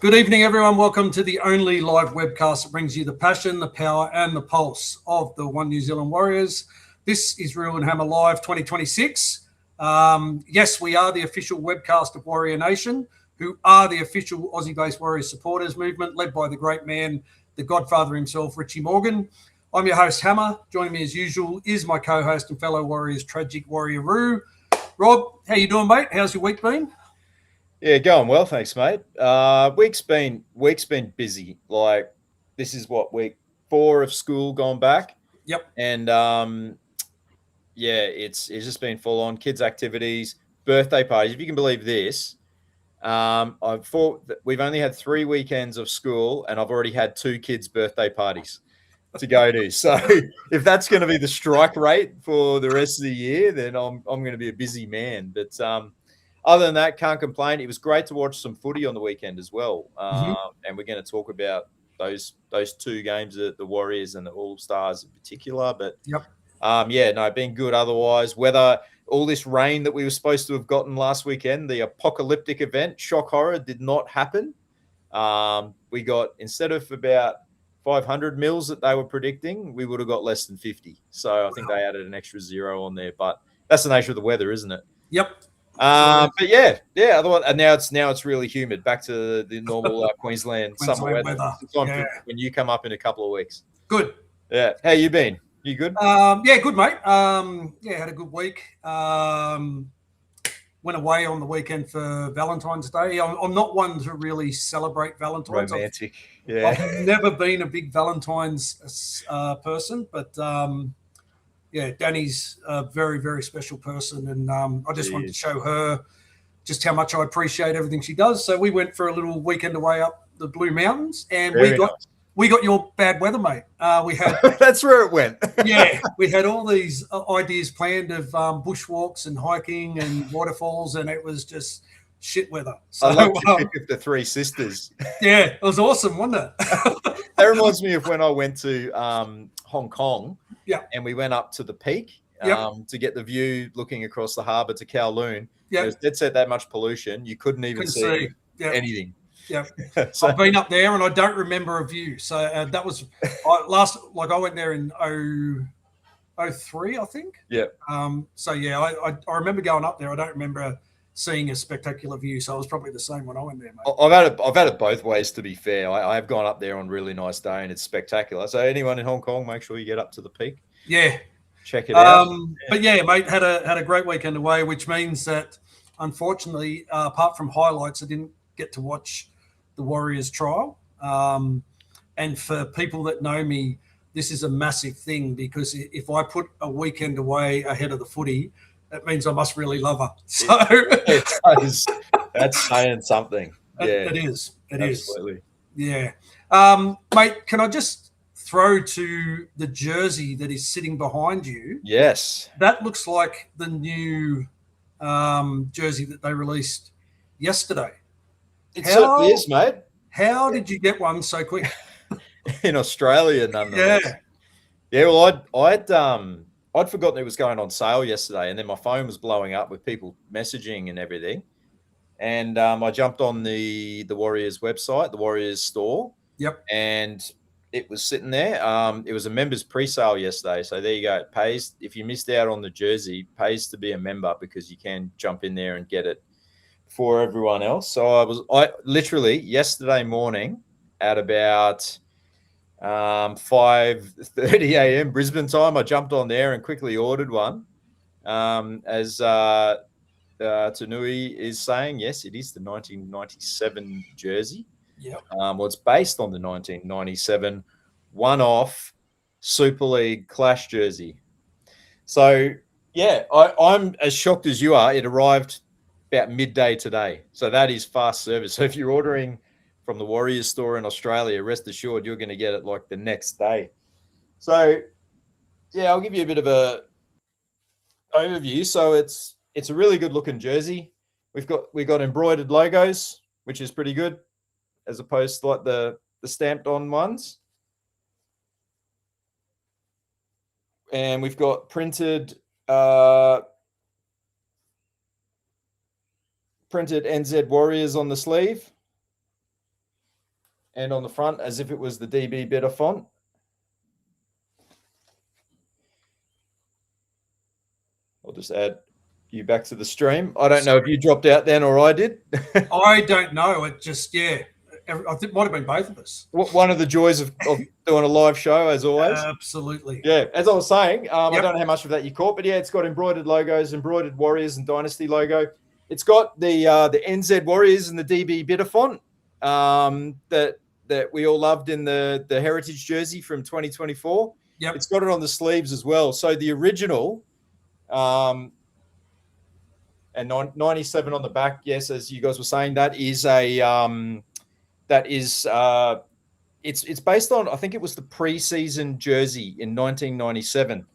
Good evening, everyone. Welcome to the only live webcast that brings you the passion, the power, and the pulse of the One New Zealand Warriors. This is Reel and Hammer Live 2026. Yes, we are the official webcast of Warrior Nation, who are the official Aussie-based Warriors supporters movement, led by the great man, the Godfather himself, Richie Morgan. I'm your host, Hammer. Joining me as usual is my co-host and fellow Warriors, Tragic Warrior Roo. Rob, how you doing, mate? How's your week been? Yeah, going well, thanks, mate. Week's been busy. Like this is what week 4 of school gone back, Yep. and yeah, it's just been full on kids' activities, birthday parties. If you can believe this, I've thought that we've only had 3 weekends of school, and I've already had 2 kids' birthday parties to go to. So if that's going to be the strike rate for the rest of the year, then I'm going to be a busy man. But other than that, can't complain. It was great to watch some footy on the weekend as well, and we're going to talk about those 2 games, the Warriors and the All Stars in particular. But Yep. yeah, no, been good. Otherwise, weather, all this rain that we were supposed to have gotten last weekend, the apocalyptic event, shock horror, did not happen. We got, instead of about 500 mils that they were predicting, we would have got less than 50. So I think they added an extra 0 on there. But that's the nature of the weather, isn't it? Yep. But yeah. Otherwise, and now it's really humid. Back to the normal Queensland summer weather. It's on for when you come up in a couple of weeks. Good. Yeah. How you been? You good? Yeah, good, mate. Yeah, had a good week. Went away on the weekend for Valentine's Day. I'm not one to really celebrate Valentine's. Romantic. I've never been a big Valentine's person, but yeah, Danny's a very, very special person, and I just wanted to show her just how much I appreciate everything she does. So we went for a little weekend away up the Blue Mountains, and we got your bad weather, mate. We had that's where it went. Yeah, we had all these ideas planned of bushwalks and hiking and waterfalls, and it was just shit weather. So, I love to pick of the 3 sisters. Yeah, it was awesome, wasn't it? That reminds me of when I went to Hong Kong. Yeah. And we went up to the peak to get the view looking across the harbour to Kowloon. Yeah. There was dead set that much pollution. You couldn't even see anything. Yeah. So, I've been up there and I don't remember a view. So that was I went there in 2003, I think. Yeah. So yeah, I remember going up there. I don't remember seeing a spectacular view. So it was probably the same when I went there, mate. I've had it both ways, to be fair. I have gone up there on a really nice day and it's spectacular. So anyone in Hong Kong, make sure you get up to the peak. Yeah. Check it out. But yeah, mate, had a great weekend away, which means that unfortunately, apart from highlights, I didn't get to watch the Warriors trial. And for people that know me, this is a massive thing because if I put a weekend away ahead of the footy, that means I must really love her. So that's saying something. Yeah, it is. It absolutely. Yeah. Mate, can I just throw to the jersey that is sitting behind you? Yes. That looks like the new jersey that they released yesterday. It certainly is, mate. How did you get one so quick? In Australia, nonetheless. Yeah. Yeah, well, I'd forgotten it was going on sale yesterday, and then my phone was blowing up with people messaging and everything. And I jumped on the Warriors website, the Warriors store. Yep. And it was sitting there. It was a members pre-sale yesterday. So there you go. It pays, if you missed out on the jersey, pays to be a member because you can jump in there and get it for everyone else. So I literally yesterday morning at about 5:30 a.m. Brisbane time, I jumped on there and quickly ordered one. As Tanui is saying, yes, it is the 1997 jersey. Yeah. Well, it's based on the 1997 one-off Super League Clash jersey. So, yeah, I'm as shocked as you are. It arrived about midday today. So that is fast service. So if you're ordering from the Warriors store in Australia, rest assured you're going to get it like the next day. So, yeah, I'll give you a bit of a overview. So it's a really good looking jersey. We've got embroidered logos, which is pretty good, as opposed to like the stamped on ones. And we've got printed NZ Warriors on the sleeve. and on the front as if it was the DB Better font. I'll just add you back to the stream. I don't know if you dropped out then or I did. I don't know. It just, I think it might have been both of us. One of the joys of doing a live show, as always. Absolutely. Yeah, as I was saying, I don't know how much of that you caught, but yeah, it's got embroidered logos, embroidered Warriors and Dynasty logo. It's got the NZ Warriors and the DB Bitter font that we all loved in the Heritage jersey from 2024. Yep. It's got it on the sleeves as well. So the original and 97 on the back, yes, as you guys were saying, that is it's based on, I think it was the preseason jersey in 1997.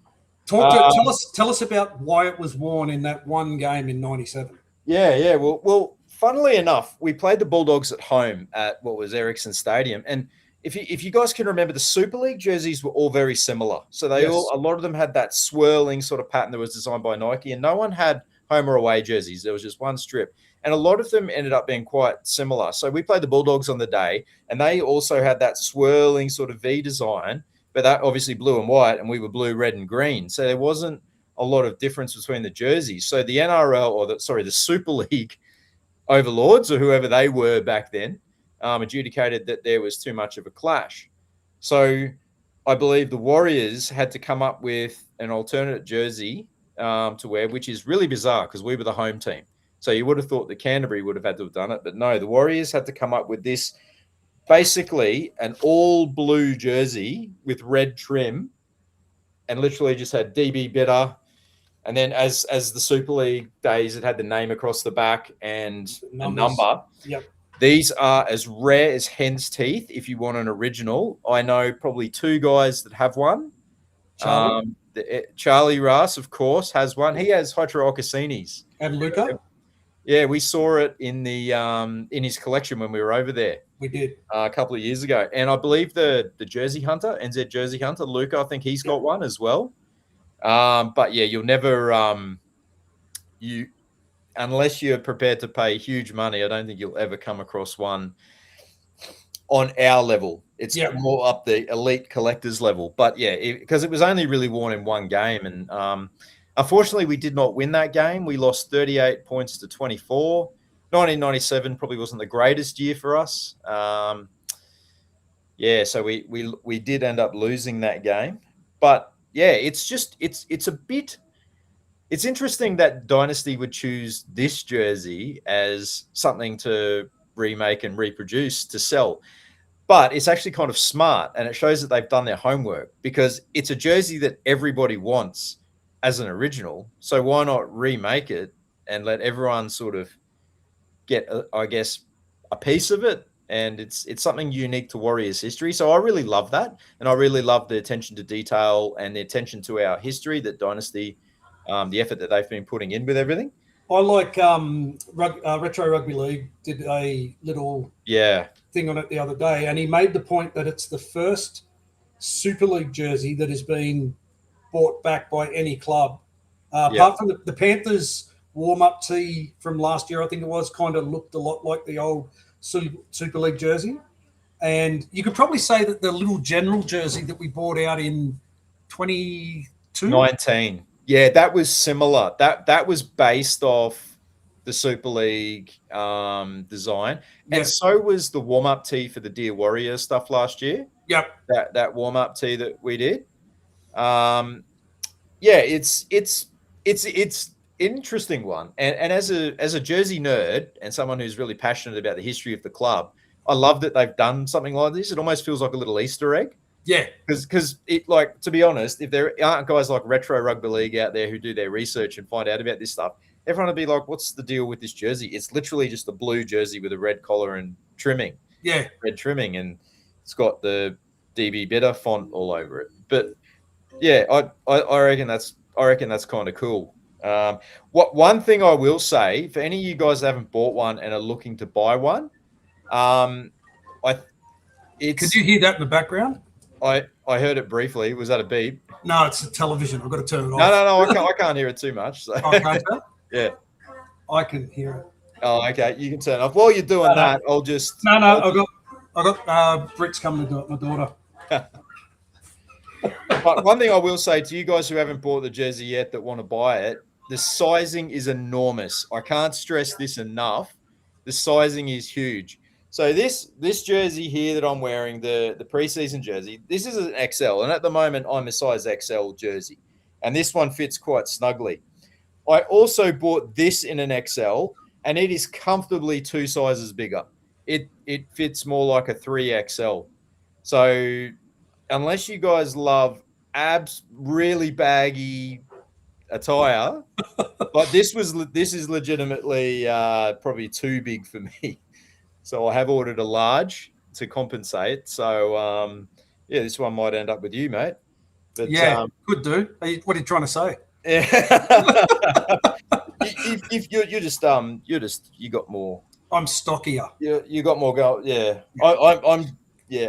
Tell us about why it was worn in that one game in 97. Yeah. Well, funnily enough, we played the Bulldogs at home at what was Ericsson Stadium, and if you guys can remember, the Super League jerseys were all very similar. So a lot of them had that swirling sort of pattern that was designed by Nike, and no one had home or away jerseys. There was just one strip. And a lot of them ended up being quite similar. So we played the Bulldogs on the day, and they also had that swirling sort of V design, but that obviously blue and white, and we were blue, red, and green. So there wasn't a lot of difference between the jerseys. So the NRL, the Super League overlords, or whoever they were back then, adjudicated that there was too much of a clash. So I believe the Warriors had to come up with an alternate jersey to wear, which is really bizarre because we were the home team. So you would have thought that Canterbury would have had to have done it, but no, the Warriors had to come up with this, basically an all blue jersey with red trim, and literally just had DB Better. And then as the Super League days, it had the name across the back and a number. Yep. These are as rare as hen's teeth if you want an original. I know probably two guys that have one. Charlie Russ, of course, has one. He has Hydro Ocassini's. And Luca? Yeah, we saw it in in his collection when we were over there. We did. A couple of years ago. And I believe the Jersey Hunter, NZ Jersey Hunter, Luca, I think he's got one as well. But yeah, you'll never unless you're prepared to pay huge money, I don't think you'll ever come across one on our level. It's more up the elite collectors level. But yeah, because it was only really worn in one game. And unfortunately, we did not win that game. We lost 38 points to 24. 1997 probably wasn't the greatest year for us. So we did end up losing that game. But yeah, it's interesting that Dynasty would choose this jersey as something to remake and reproduce to sell. But it's actually kind of smart, and it shows that they've done their homework, because it's a jersey that everybody wants as an original. So why not remake it and let everyone sort of get, I guess, a piece of it? And it's something unique to Warriors history. So I really love that. And I really love the attention to detail and the attention to our history that Dynasty, the effort that they've been putting in with everything. I like Retro Rugby League did a little thing on it the other day, and he made the point that it's the first Super League jersey that has been bought back by any club. Apart from the Panthers warm-up tee from last year, I think it was, kind of looked a lot like the old Super League jersey. And you could probably say that the little general jersey that we bought out in 2019. Yeah, that was similar. That was based off the Super League design. And so was the warm-up tee for the Dear Warrior stuff last year. Yep. That warm-up tee that we did. It's an interesting one. And as a Jersey nerd and someone who's really passionate about the history of the club, I love that they've done something like this. It almost feels like a little Easter egg. Yeah. Because it, like, to be honest, if there aren't guys like Retro Rugby League out there who do their research and find out about this stuff, everyone would be like, what's the deal with this jersey? It's literally just a blue jersey with a red collar and trimming. Yeah. Red trimming. And it's got the DB Better font all over it. But yeah, I reckon that's kind of cool. One thing I will say, for any of you guys that haven't bought one and are looking to buy one, could you hear that in the background? I heard it briefly. Was that a beep? No, it's a television. I've got to turn it off. No, I can't hear it too much. So. Oh, can't you? Yeah. I can hear it. Oh, okay. You can turn it off. While you're doing that, I'll just... No, I've I got Britt's coming to do it, my daughter. But one thing I will say to you guys who haven't bought the jersey yet that want to buy it, the sizing is enormous. I can't stress this enough. The sizing is huge. So this jersey here that I'm wearing, the preseason jersey, this is an XL. And at the moment, I'm a size XL jersey. And this one fits quite snugly. I also bought this in an XL, and it is comfortably 2 sizes bigger. It fits more like a 3XL. So unless you guys love really baggy attire, but this is legitimately probably too big for me. So I have ordered a large to compensate. So yeah, this one might end up with you, mate. But, yeah, could do. What are you trying to say? Yeah. if you got more. I'm stockier. You got more go. Yeah,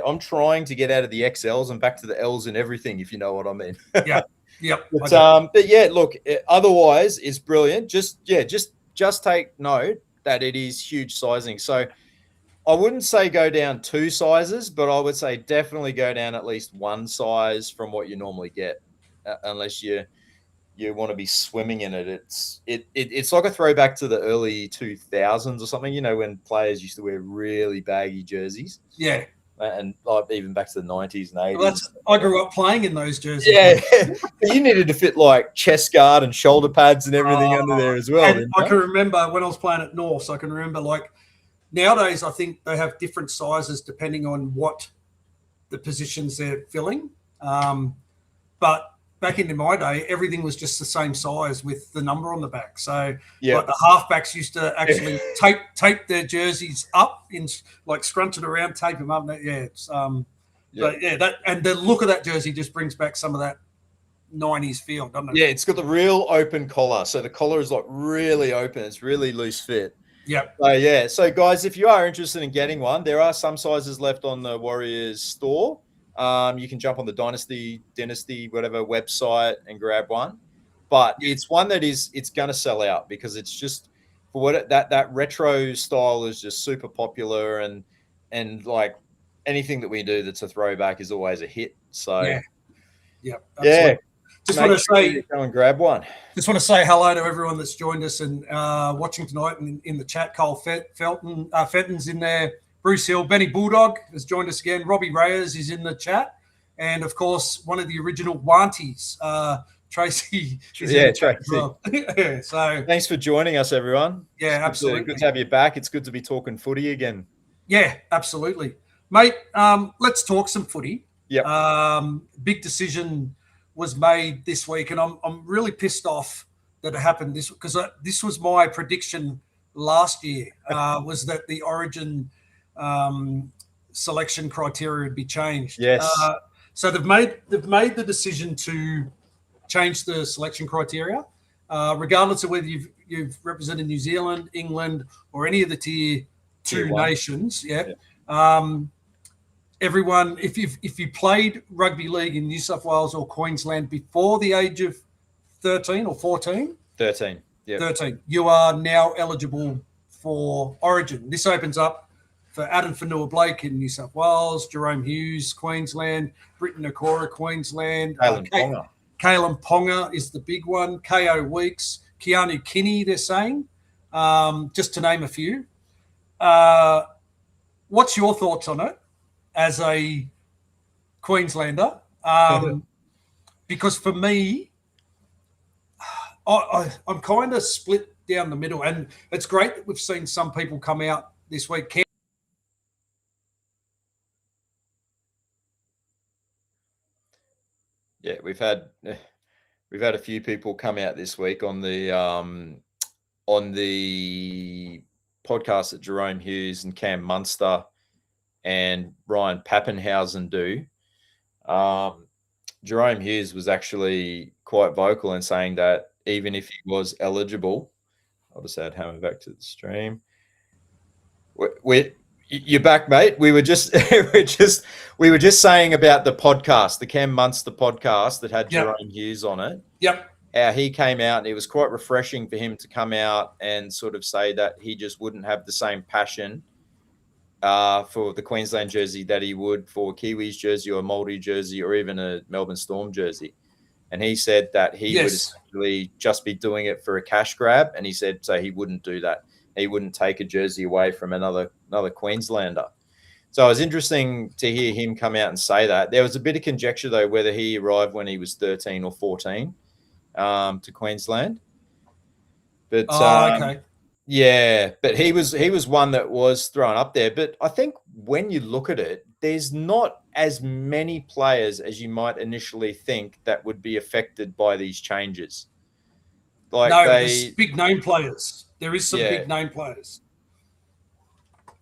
I'm trying to get out of the XLs and back to the Ls and everything, if you know what I mean. Yeah. But yeah, look. Otherwise, it's brilliant. Just take note that it is huge sizing. So I wouldn't say go down 2 sizes, but I would say definitely go down at least 1 size from what you normally get, unless you want to be swimming in it. It's like a throwback to the early 2000s or something, you know, when players used to wear really baggy jerseys. Yeah. And like even back to the 90s and 80s. Well, I grew up playing in those jerseys. Yeah. You needed to fit like chest guard and shoulder pads and everything under there as well. And I can remember when I was playing at North, I can remember like nowadays I think they have different sizes depending on what the positions they're filling. But back in my day, everything was just the same size with the number on the back. So like the halfbacks used to actually tape their jerseys up, in like scrunch it around, tape them up. But yeah, that and the look of that jersey just brings back some of that 90s feel, doesn't it? Yeah, it's got the real open collar. So the collar is like really open. It's really loose fit. Yep. So yeah. So guys, if you are interested in getting one, there are some sizes left on the Warriors store. You can jump on the Dynasty, whatever website and grab one. But it's one that it's going to sell out because it's just for what that retro style is just super popular and like anything that we do that's a throwback is always a hit. So yeah. Just want to say, go and grab one. Just want to say hello to everyone that's joined us and watching tonight and in the chat. Cole Fenton's in there. Bruce Hill, Benny Bulldog has joined us again. Robbie Reyes is in the chat. And, of course, one of the original Wanties, Tracy. Tracy. Well. Yeah, so thanks for joining us, everyone. Yeah, absolutely. Good to have you back. It's good to be talking footy again. Yeah, absolutely. Mate, let's talk some footy. Yeah. Big decision was made this week, and I'm really pissed off that it happened because this was my prediction last year, was that the Origin selection criteria would be changed. Yes. So they've made the decision to change the selection criteria, regardless of whether you've represented New Zealand, England, or any of the tier 2 nations. Yeah. Everyone, if you played rugby league in New South Wales or Queensland before the age of 13 or 14, 13, yeah, 13, you are now eligible for Origin. This opens up for Adam Fanua-Blake in New South Wales, Jerome Hughes, Queensland, Britton Okora, Queensland, Kalen Ponga is the big one, Ko Weeks, Keanu Kinney, they're saying, just to name a few. What's your thoughts on it as a Queenslander? Because for me, I'm kind of split down the middle, and it's great that we've seen some people come out this week. Yeah, we've had a few people come out this week on the podcast that Jerome Hughes and Cam Munster and Ryan Pappenhausen do. Jerome Hughes was actually quite vocal in saying that even if he was eligible, I'll just add Hammer back to the stream. You're back, mate. We were just saying about the podcast, the Cam Munster podcast that had Jerome Hughes on it. Yep. How he came out, and it was quite refreshing for him to come out and sort of say that he just wouldn't have the same passion for the Queensland jersey that he would for Kiwis jersey or Māori jersey or even a Melbourne Storm jersey. And he said that he would essentially just be doing it for a cash grab. And he said so he wouldn't do that. He wouldn't take a jersey away from another Queenslander. So it was interesting to hear him come out and say that. There was a bit of conjecture, though, whether he arrived when he was 13 or 14 to Queensland. But okay. Yeah, but he was one that was thrown up there. But I think when you look at it, there's not as many players as you might initially think that would be affected by these changes. Like no, there's big name players. There is some big name players.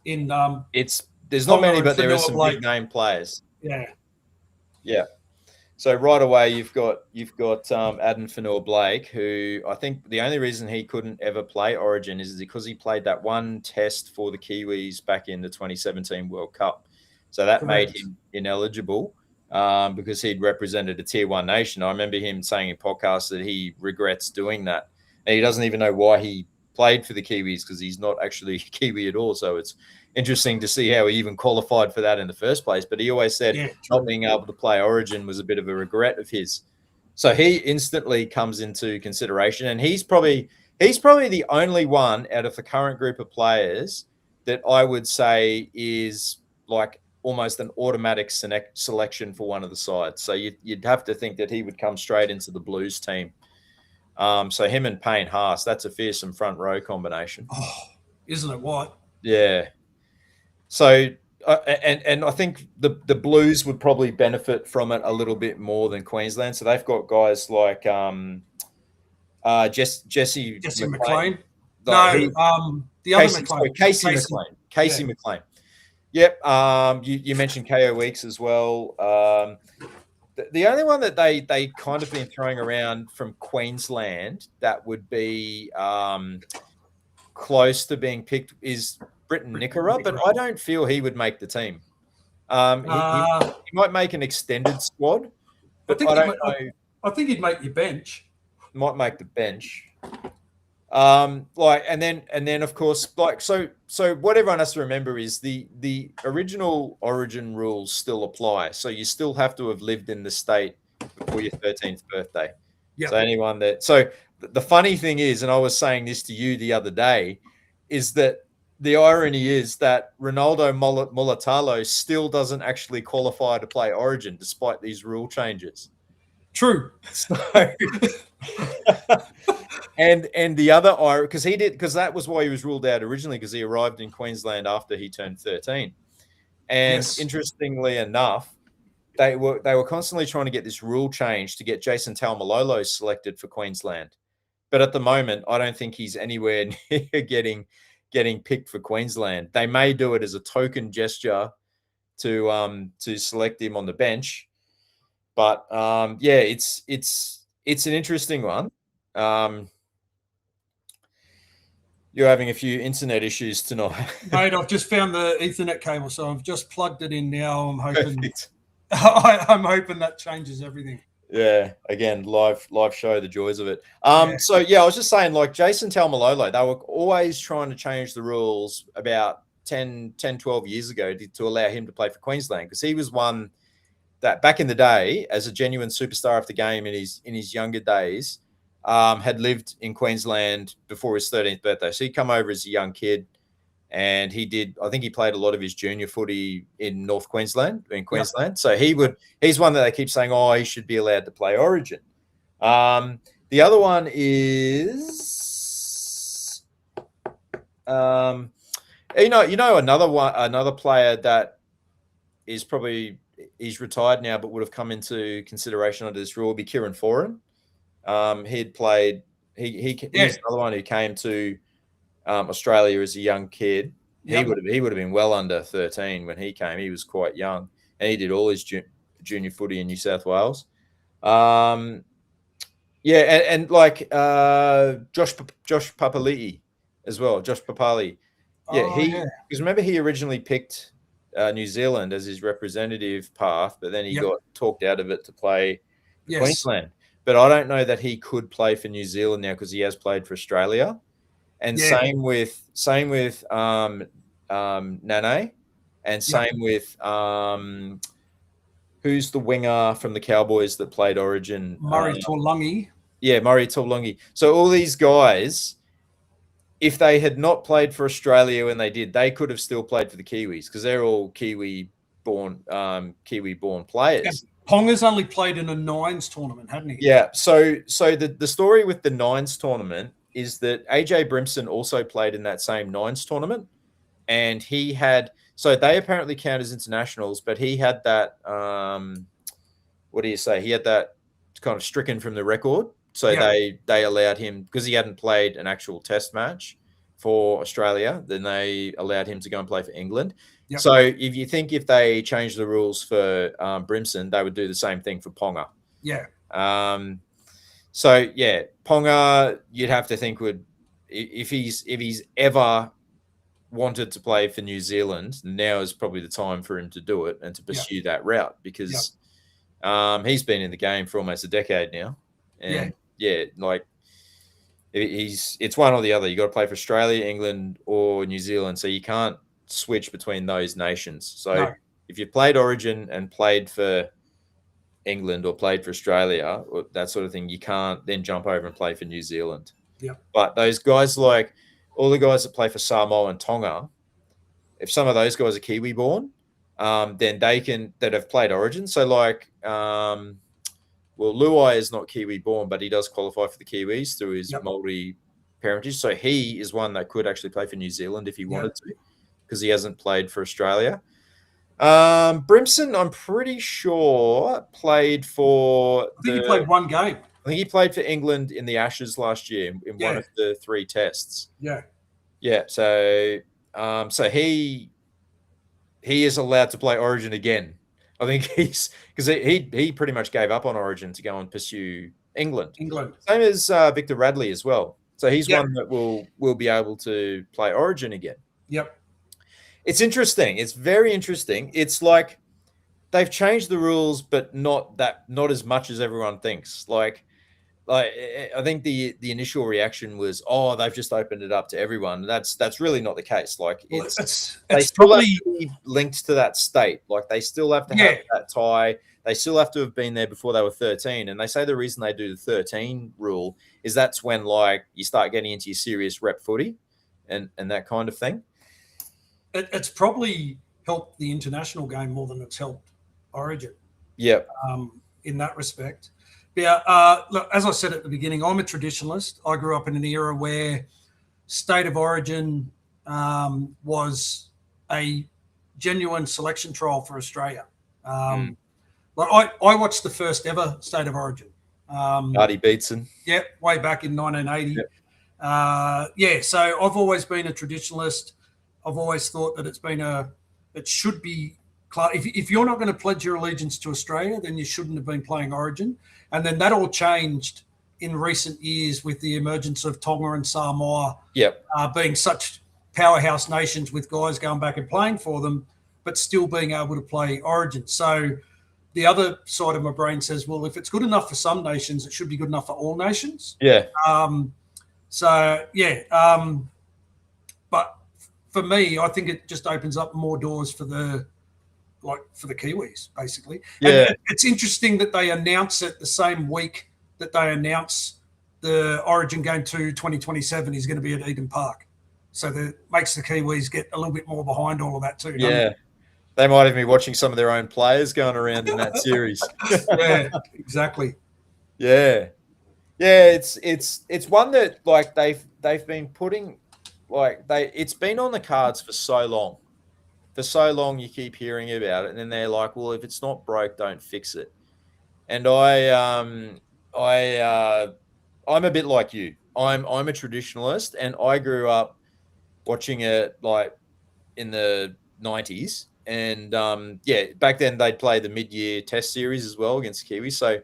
In there's not many, but there are some big name players. Yeah. So right away, you've got Adam Fanua-Blake, who I think the only reason he couldn't ever play Origin is because he played that one test for the Kiwis back in the 2017 World Cup. So that made him ineligible because he'd represented a Tier 1 nation. I remember him saying in podcasts that he regrets doing that. And he doesn't even know why he played for the Kiwis because he's not actually a Kiwi at all. So it's interesting to see how he even qualified for that in the first place. But he always said not being able to play Origin was a bit of a regret of his. So he instantly comes into consideration, and he's probably the only one out of the current group of players that I would say is like almost an automatic selection for one of the sides. So you'd have to think that he would come straight into the Blues team. So him and Payne Haas, that's a fearsome front row combination. Oh, isn't it what? Yeah. So, and I think the Blues would probably benefit from it a little bit more than Queensland. So they've got guys like Jesse McLean. The other McLean. Casey McLean. Yep. You mentioned KO Weeks as well. The only one that they kind of been throwing around from Queensland that would be close to being picked is Britton Nickera, but I don't feel he would make the team. He might make an extended squad, but I don't know. I think he'd make your bench. Might make the bench. And then of course, so what everyone has to remember is the original Origin rules still apply. So you still have to have lived in the state before your 13th birthday. Yep. So the funny thing is, and I was saying this to you the other day, is that the irony is that Ronaldo Mulatalo still doesn't actually qualify to play Origin despite these rule changes. True. So, and the other because that was why he was ruled out originally, because he arrived in Queensland after he turned 13. And interestingly enough, they were constantly trying to get this rule change to get Jason Taumalolo selected for Queensland. But at the moment, I don't think he's anywhere near getting picked for Queensland. They may do it as a token gesture to select him on the bench. But it's an interesting one. You're having a few internet issues tonight. Mate, I've just found the Ethernet cable, so I've just plugged it in now. I'm hoping I'm hoping that changes everything. Yeah, again, live show, the joys of it. So I was just saying, like Jason Taumalolo, they were always trying to change the rules about 10, 12 years ago to allow him to play for Queensland, because he was one that back in the day, as a genuine superstar of the game in his younger days, had lived in Queensland before his 13th birthday. So he'd come over as a young kid, and I think he played a lot of his junior footy in North Queensland, So he's one that they keep saying, he should be allowed to play Origin. The other one is, another player that is probably, he's retired now, but would have come into consideration under this rule would be Kieran Foran. He's another one who came to Australia as a young kid. Yep. He would have been well under 13 when he came. He was quite young, and he did all his junior footy in New South Wales. And like Josh Papali'i as well. Josh Papali. Because remember he originally picked New Zealand as his representative path, but then he got talked out of it to play Queensland. But I don't know that he could play for New Zealand now because he has played for Australia. And same with Nane. and same with who's the winger from the Cowboys that played Origin? Murray Taulagi. Yeah, Murray Taulagi. So all these guys, if they had not played for Australia when they did, they could have still played for the Kiwis because they're all Kiwi-born players. Yeah. Ponga's only played in a nines tournament, hadn't he? Yeah. So the story with the nines tournament is that AJ Brimson also played in that same nines tournament, and he had. So they apparently count as internationals, but he had that. What do you say? He had that kind of stricken from the record. So they allowed him, because he hadn't played an actual test match for Australia, then they allowed him to go and play for England. Yep. So if they changed the rules for Brimson, they would do the same thing for Ponga. Yeah. So yeah, Ponga, you'd have to think if he's ever wanted to play for New Zealand, now is probably the time for him to do it and to pursue that route, because he's been in the game for almost a decade now. And like it's one or the other. You got to play for Australia, England, or New Zealand. So you can't switch between those nations. So if you played Origin and played for England or played for Australia or that sort of thing, you can't then jump over and play for New Zealand. Yeah. But those guys, like all the guys that play for Samoa and Tonga, if some of those guys are Kiwi born, then that have played Origin. So like, well, Luai is not Kiwi born, but he does qualify for the Kiwis through his Māori parentage. So he is one that could actually play for New Zealand if he wanted to, because he hasn't played for Australia. Brimson, I'm pretty sure, played for. I think he played one game. I think he played for England in the Ashes last year in one of the 3 tests. Yeah. Yeah. So, so he is allowed to play Origin again. I think because he pretty much gave up on Origin to go and pursue England. Same as Victor Radley as well. So he's one that will be able to play Origin again. Yep. It's interesting. It's very interesting. It's like they've changed the rules, but not as much as everyone thinks. Like I think the initial reaction was, oh, they've just opened it up to everyone. That's really not the case. Like it's probably linked to that state. Like they still have to have that tie. They still have to have been there before they were 13. And they say the reason they do the 13 rule is that's when like you start getting into your serious rep footy and that kind of thing. It's probably helped the international game more than it's helped Origin. Yeah. In that respect. Yeah, look, as I said at the beginning, I'm a traditionalist. I grew up in an era where State of Origin was a genuine selection trial for Australia. Like I watched the first ever State of Origin. Marty Beetson. Yeah, way back in 1980. Yep. So I've always been a traditionalist. I've always thought that it should be. If you're not going to pledge your allegiance to Australia, then you shouldn't have been playing Origin. And then that all changed in recent years with the emergence of Tonga and Samoa being such powerhouse nations with guys going back and playing for them, but still being able to play Origin. So the other side of my brain says, well, if it's good enough for some nations, it should be good enough for all nations. Yeah. But for me, I think it just opens up more doors for the Kiwis, basically. Yeah. And it's interesting that they announce it the same week that they announce the Origin Game 2 2027 is going to be at Eden Park. So that makes the Kiwis get a little bit more behind all of that too. Yeah. They might even be watching some of their own players going around in that series. Yeah, exactly. Yeah. Yeah, it's one that like they've been putting it's been on the cards for so long. For so long, you keep hearing about it, and then they're like, "Well, if it's not broke, don't fix it." And I'm a bit like you. I'm a traditionalist, and I grew up watching it like in the 90s, and back then they'd play the mid-year Test series as well against the Kiwis. So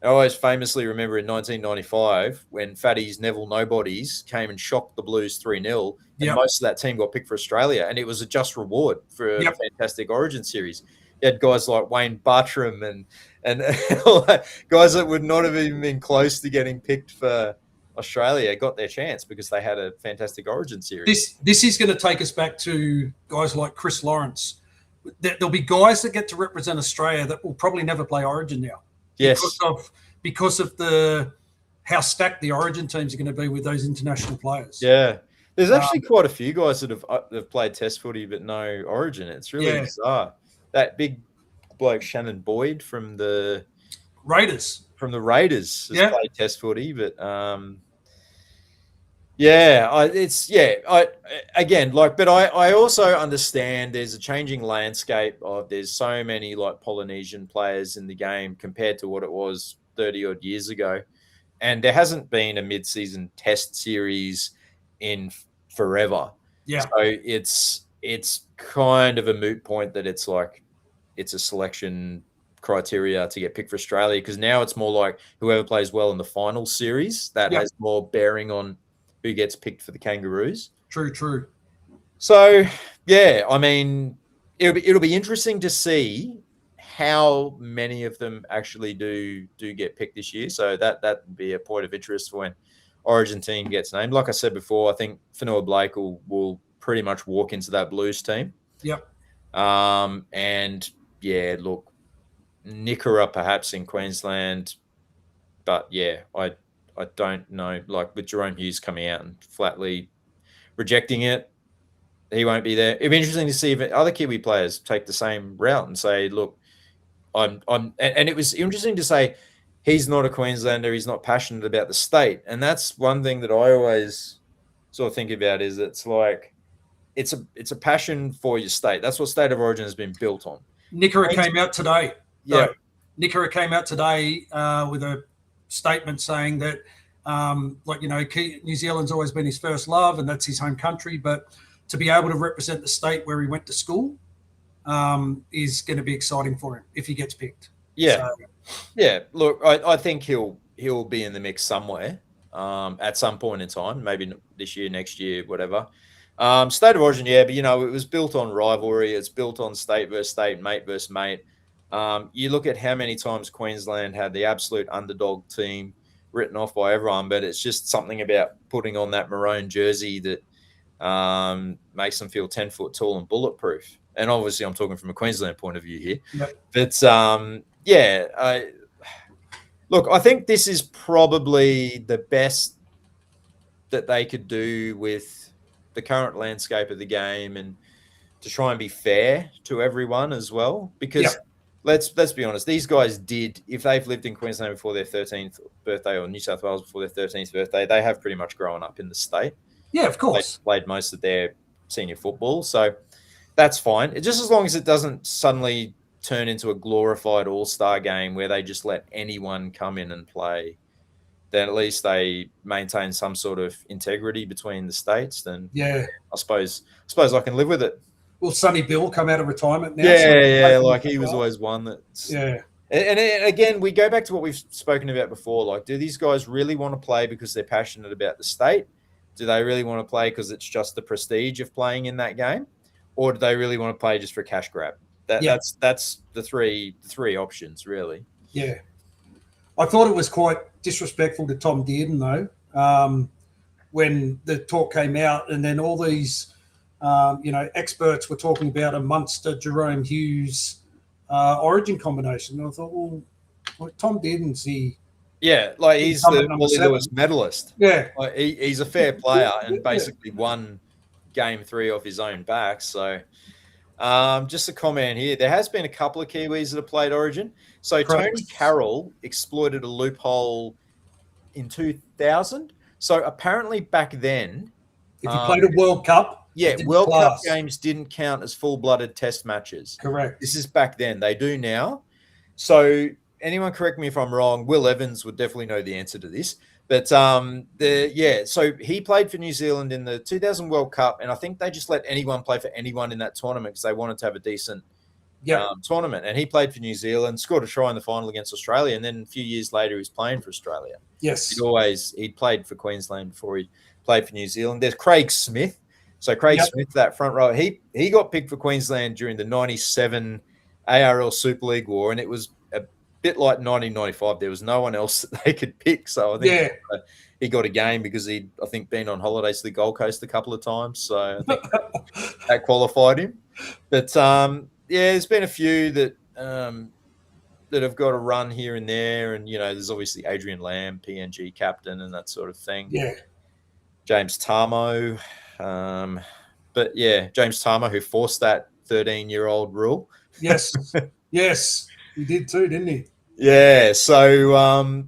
I always famously remember in 1995 when Fatty's Neville Nobodies came and shocked the Blues 3-0, and most of that team got picked for Australia, and it was a just reward for a fantastic Origin series. You had guys like Wayne Bartram and guys that would not have even been close to getting picked for Australia got their chance because they had a fantastic Origin series. This is going to take us back to guys like Chris Lawrence, there'll be guys that get to represent Australia that will probably never play Origin now. Yes. Because of the how stacked the Origin teams are going to be with those international players. Yeah. There's actually quite a few guys that have played Test footy but no Origin. It's really bizarre. That big bloke Shannon Boyd from the Raiders has played Test footy, but but I also understand there's a changing landscape of there's so many like Polynesian players in the game compared to what it was 30 odd years ago. And there hasn't been a mid-season test series in forever. Yeah. So it's kind of a moot point that it's like it's a selection criteria to get picked for Australia, because now it's more like whoever plays well in the final series that has more bearing on who gets picked for the Kangaroos. True. So yeah, I mean, it'll be interesting to see how many of them actually do get picked this year. So that would be a point of interest for when Origin team gets named. Like I said before, I think Fanua Blake will pretty much walk into that Blues team. Yep. And yeah, look, Nickera perhaps in Queensland, but yeah, I don't know. Like with Jerome Hughes coming out and flatly rejecting it, he won't be there. It'd be interesting to see if other Kiwi players take the same route and say, look, and it was interesting to say he's not a Queenslander, he's not passionate about the state. And that's one thing that I always sort of think about is it's like it's a passion for your state. That's what State of Origin has been built on. Nickera came out today. Yeah. Nickera came out today with a statement saying that New Zealand's always been his first love and that's his home country, but to be able to represent the state where he went to school is going to be exciting for him if he gets picked. Yeah. Yeah. Look, I think he'll be in the mix somewhere at some point in time, maybe this year, next year, whatever. State of Origin, yeah, but it was built on rivalry. It's built on state versus state, mate versus mate. You look at how many times Queensland had the absolute underdog team written off by everyone, but it's just something about putting on that maroon jersey that makes them feel 10 foot tall and bulletproof. And obviously I'm talking from a Queensland point of view here. Yep. But look, I think this is probably the best that they could do with the current landscape of the game and to try and be fair to everyone as well. Because let's be honest, these guys if they've lived in Queensland before their 13th birthday or New South Wales before their 13th birthday, they have pretty much grown up in the state. Yeah, of course. They played most of their senior football. So that's fine. Just as long as it doesn't suddenly turn into a glorified all-star game where they just let anyone come in and play, then at least they maintain some sort of integrity between the states. Then I suppose I can live with it. Will Sonny Bill come out of retirement now? Like he was always one that's And again, we go back to what we've spoken about before. Like, do these guys really want to play because they're passionate about the state? Do they really want to play because it's just the prestige of playing in that game? Or do they really want to play just for a cash grab? That's the three options, really. Yeah. I thought it was quite disrespectful to Tom Dearden, though, when the talk came out and then all these, experts were talking about a Munster, Jerome Hughes Origin combination. And I thought, well, Tom Dearden's the... Yeah, like he's the Wally Lewis medalist. Yeah. Like he's a fair player and basically won game 3 off his own back. So just a comment here. There has been a couple of Kiwis that have played Origin. So Tony Carroll exploited a loophole in 2000. So apparently back then... If you played a World Cup... Yeah, World Cup games didn't count as full-blooded test matches. Correct. This is back then. They do now. So... anyone correct me if I'm wrong. Will Evans would definitely know the answer to this. But so he played for New Zealand in the 2000 World Cup, and I think they just let anyone play for anyone in that tournament because they wanted to have a decent tournament. And he played for New Zealand, scored a try in the final against Australia, and then a few years later he was playing for Australia. Yes. He'd played for Queensland before he played for New Zealand. There's Craig Smith. So Craig Smith, that front row, he got picked for Queensland during the 97 ARL Super League War, and it was bit like 1995, there was no one else that they could pick. So I think he got a game because he'd, I think, been on holidays to the Gold Coast a couple of times. So I think that qualified him. But there's been a few that that have got a run here and there, and there's obviously Adrian Lamb, PNG captain, and that sort of thing. Yeah. James Tarmo, but yeah, James Tarmo, who forced that 13-year-old rule. Yes, yes, he did too, didn't he? Yeah. So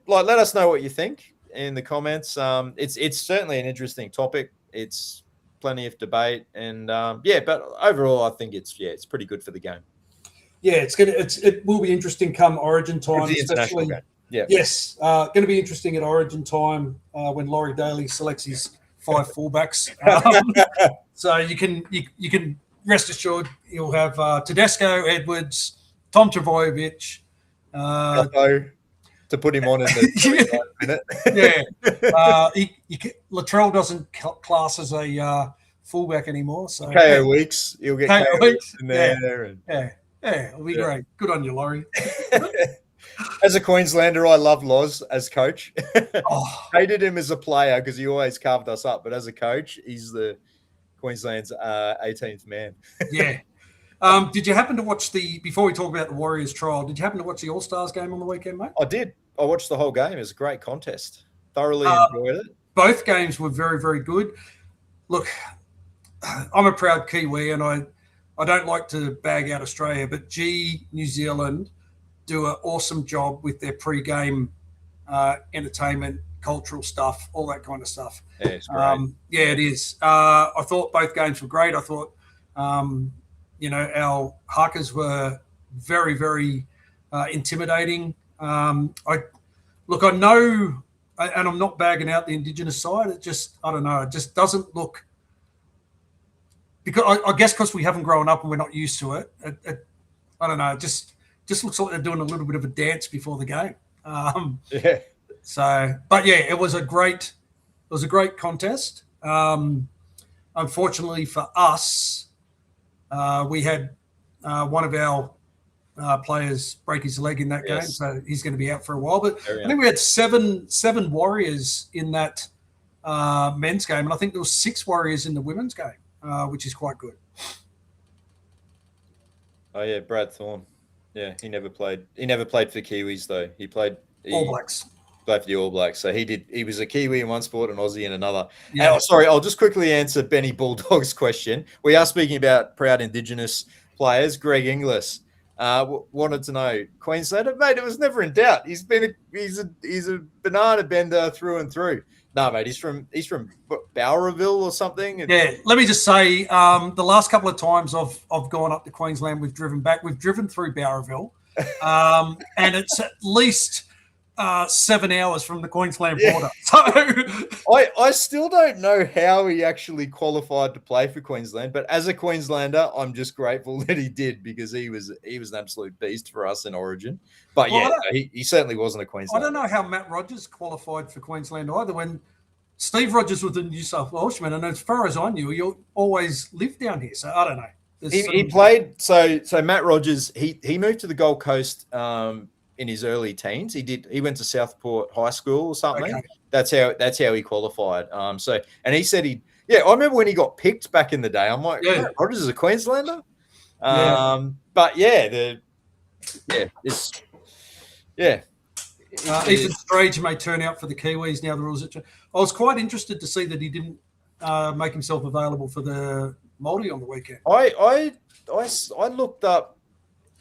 let us know what you think in the comments. It's certainly an interesting topic. It's plenty of debate, and but overall, I think it's pretty good for the game. Yeah, it will be interesting come Origin time, the international game. Yeah. Yes, going to be interesting at Origin time when Laurie Daly selects his 5 fullbacks. So you can rest assured you'll have Tedesco, Edwards, Tom Trbojevic, to put him on in the minute. Yeah, Latrell doesn't class as a fullback anymore. So KO Weeks, you'll get KO Weeks in there. Yeah, it'll be great. Good on you, Laurie. As a Queenslander, I love Loz as coach. Hated him as a player because he always carved us up, but as a coach, he's the Queensland's 18th man. Yeah. Did you happen to watch before we talk about the Warriors trial, did you happen to watch the All-Stars game on the weekend, mate? I did. I watched the whole game. It was a great contest. Thoroughly enjoyed it. Both games were very, very good. Look, I'm a proud Kiwi, and I don't like to bag out Australia, but New Zealand do an awesome job with their pre-game entertainment, cultural stuff, all that kind of stuff. Yeah, it's great. It is. I thought both games were great. I thought, our Hakas were very, very intimidating. I know, and I'm not bagging out the Indigenous side. It just, I don't know, it just doesn't look. Because I guess because we haven't grown up and we're not used to it, I don't know. It just looks like they're doing a little bit of a dance before the game. Yeah. So, but yeah, it was a great contest. Unfortunately for us, we had one of our players break his leg in that game, so he's going to be out for a while. But I think we had seven Warriors in that men's game, and I think there was 6 Warriors in the women's game. Which is quite good. Oh yeah, Brad Thorne. Yeah, he never played. He never played for Kiwis though. He played All Blacks. Played for the All Blacks. So he was a Kiwi in one sport, an Aussie in another. Yeah. Sorry, I'll just quickly answer Benny Bulldog's question. We are speaking about proud Indigenous players. Greg Inglis wanted to know Queenslander, mate. It was never in doubt. He's a banana bender through and through. No, mate, he's from Bowraville or something. Yeah, let me just say, the last couple of times I've gone up to Queensland, we've driven through Bowraville, and it's at least 7 hours from the Queensland border. So I still don't know how he actually qualified to play for Queensland, but as a Queenslander, I'm just grateful that he did because he was an absolute beast for us in Origin. But he certainly wasn't a Queenslander. I don't know how Matt Rogers qualified for Queensland either. When Steve Rogers was the New South Welshman, and as far as I knew, he always lived down here. So I don't know. He played. So Matt Rogers, he moved to the Gold Coast in his early teens. He went to Southport High School or something. Okay. That's how he qualified. And he said I remember when he got picked back in the day. I'm like, Matt Rogers is a Queenslander. Ethan Strange may turn out for the Kiwis now. The rules are changed. I was quite interested to see that he didn't make himself available for the Māori on the weekend. I looked up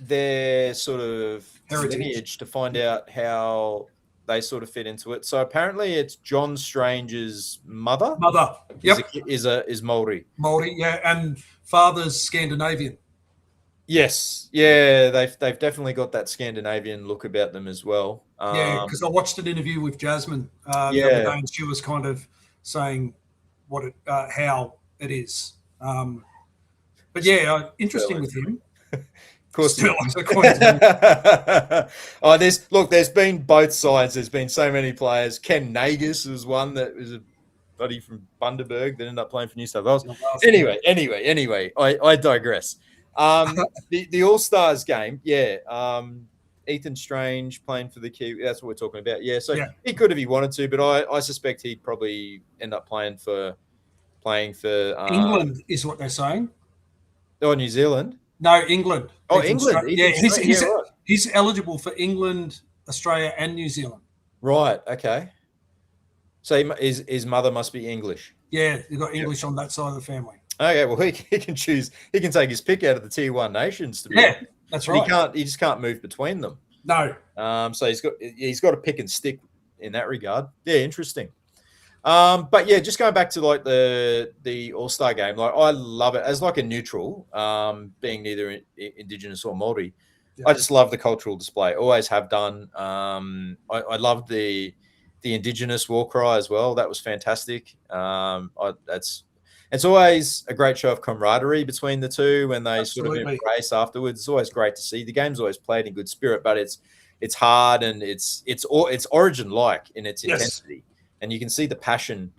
their sort of lineage to find out how they sort of fit into it. So apparently it's John Strange's mother. Is Māori. Māori, yeah, and father's Scandinavian. Yes, yeah, they've definitely got that Scandinavian look about them as well. Because I watched an interview with Jasmine the other day, and she was kind of saying how it is. But interesting with him. Of course. There's been both sides. There's been so many players. Ken Nagus was one that was a buddy from Bundaberg that ended up playing for New South Wales. Anyway, I digress. The All-Stars game, Ethan Strange playing for the Kiwi. That's what we're talking about. He could if he wanted to, but I suspect he'd probably end up playing for England is what they're saying. Or New Zealand. No, England. Oh, England. Yeah, Right. he's eligible for England, Australia, and New Zealand. Right. Okay. So his mother must be English. Yeah, you've got English on that side of the family. Okay, well he can choose. He can take his pick out of the tier 1 nations. To be honest. That's But right. He just can't move between them. No. So he's got to pick and stick in that regard. Yeah, interesting. But yeah, just going back to like the All-Star game, like I love it as like a neutral, being neither Indigenous or Māori. Yeah. I just love the cultural display. Always have done. I loved the Indigenous war cry as well. That was fantastic. It's always a great show of camaraderie between the two when they Absolutely. Sort of embrace afterwards. It's always great to see. The game's always played in good spirit, but it's hard and it's Origin like in its intensity. And you can see the passion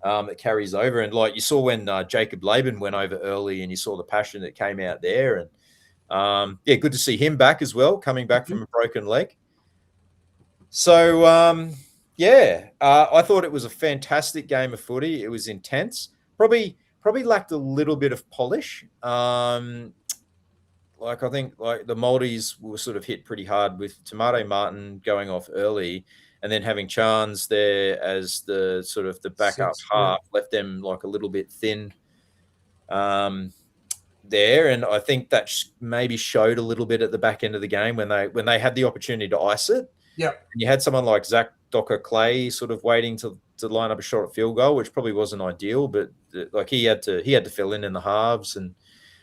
that carries over. And like you saw when Jacob Laban went over early, and you saw the passion that came out there. And yeah, good to see him back as well, coming back from a broken leg. So I thought it was a fantastic game of footy. It was intense. Probably lacked a little bit of polish. Like I think like the Maldives were sort of hit pretty hard with Tomato Martin going off early, and then having Chance there as the sort of the backup half left them like a little bit thin there. And I think that maybe showed a little bit at the back end of the game when they had the opportunity to ice it. Yeah. And you had someone like Zach Docker-Clay sort of waiting to line up a shot at field goal, which probably wasn't ideal, but like he had to fill in the halves. And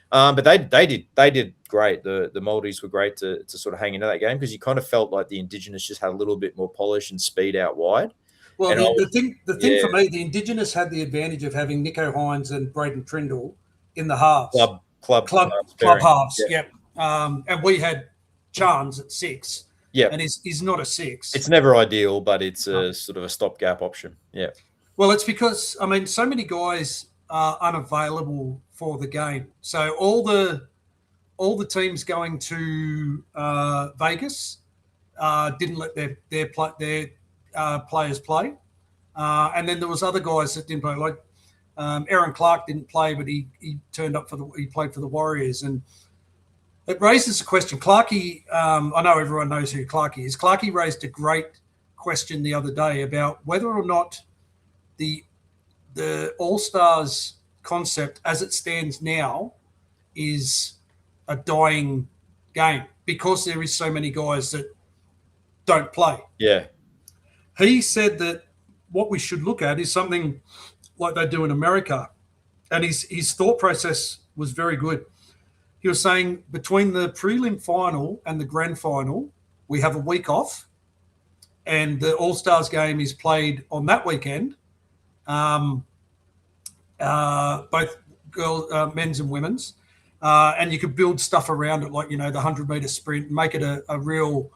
but they did great. The Maldives were great to sort of hang into that game, because you kind of felt like the Indigenous just had a little bit more polish and speed out wide. Well, the thing for me, the Indigenous had the advantage of having Nico Hines and Braden Trindle in the halves. Club halves. Yep. And we had Chance at 6. Yeah. And he's not a 6. It's never ideal, but it's a sort of a stopgap option. Yeah. Well, it's because so many guys are unavailable for the game. So all the teams going to Vegas didn't let their players play, and then there was other guys that didn't play. Like Aaron Clark didn't play, but he turned up he played for the Warriors, and it raises a question. Clarkey, I know everyone knows who Clarkey is. Clarkey raised a great question the other day about whether or not the All-Stars concept as it stands now is a dying game because there is so many guys that don't play. Yeah. He said that what we should look at is something like they do in America. And his thought process was very good. He was saying between the prelim final and the grand final, we have a week off, and the All-Stars game is played on that weekend. Both men's and women's, and you could build stuff around it, like the 100-meter sprint, make it a real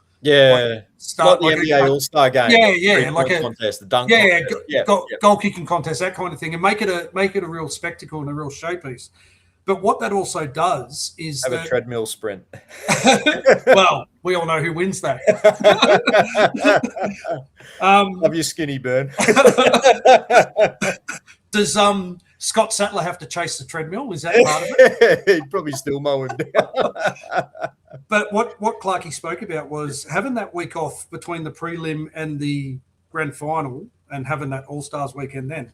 start like the NBA All-Star game. Yeah, like a contest, the dunk contest. Goal kicking contest, that kind of thing, and make it a real spectacle and a real showpiece. But what that also does is have a treadmill sprint. Well, we all know who wins that. Love your skinny burn. Does Scott Sattler have to chase the treadmill? Is that part of it? He'd probably still mow him down. But what Clarkey spoke about was having that week off between the prelim and the grand final, and having that All-Stars weekend then.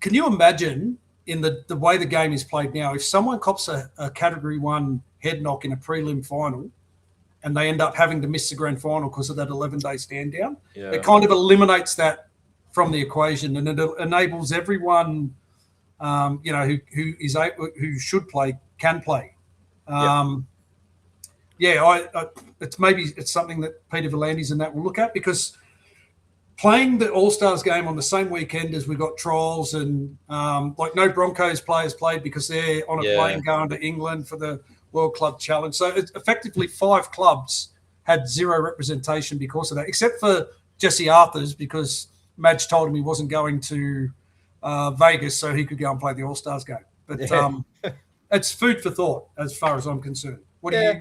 Can you imagine in the way the game is played now, if someone cops a Category 1 head knock in a prelim final and they end up having to miss the grand final because of that 11-day stand down, it kind of eliminates that from the equation, and it enables everyone, who should play can play. It's something that Peter Volandis and that will look at, because playing the All-Stars game on the same weekend as we got trials and no Broncos players played because they're on a plane going to England for the World Club Challenge. So it's effectively 5 clubs had 0 representation because of that, except for Jesse Arthurs, because Madge told him he wasn't going to Vegas so he could go and play the All-Stars game. But it's food for thought as far as I'm concerned. I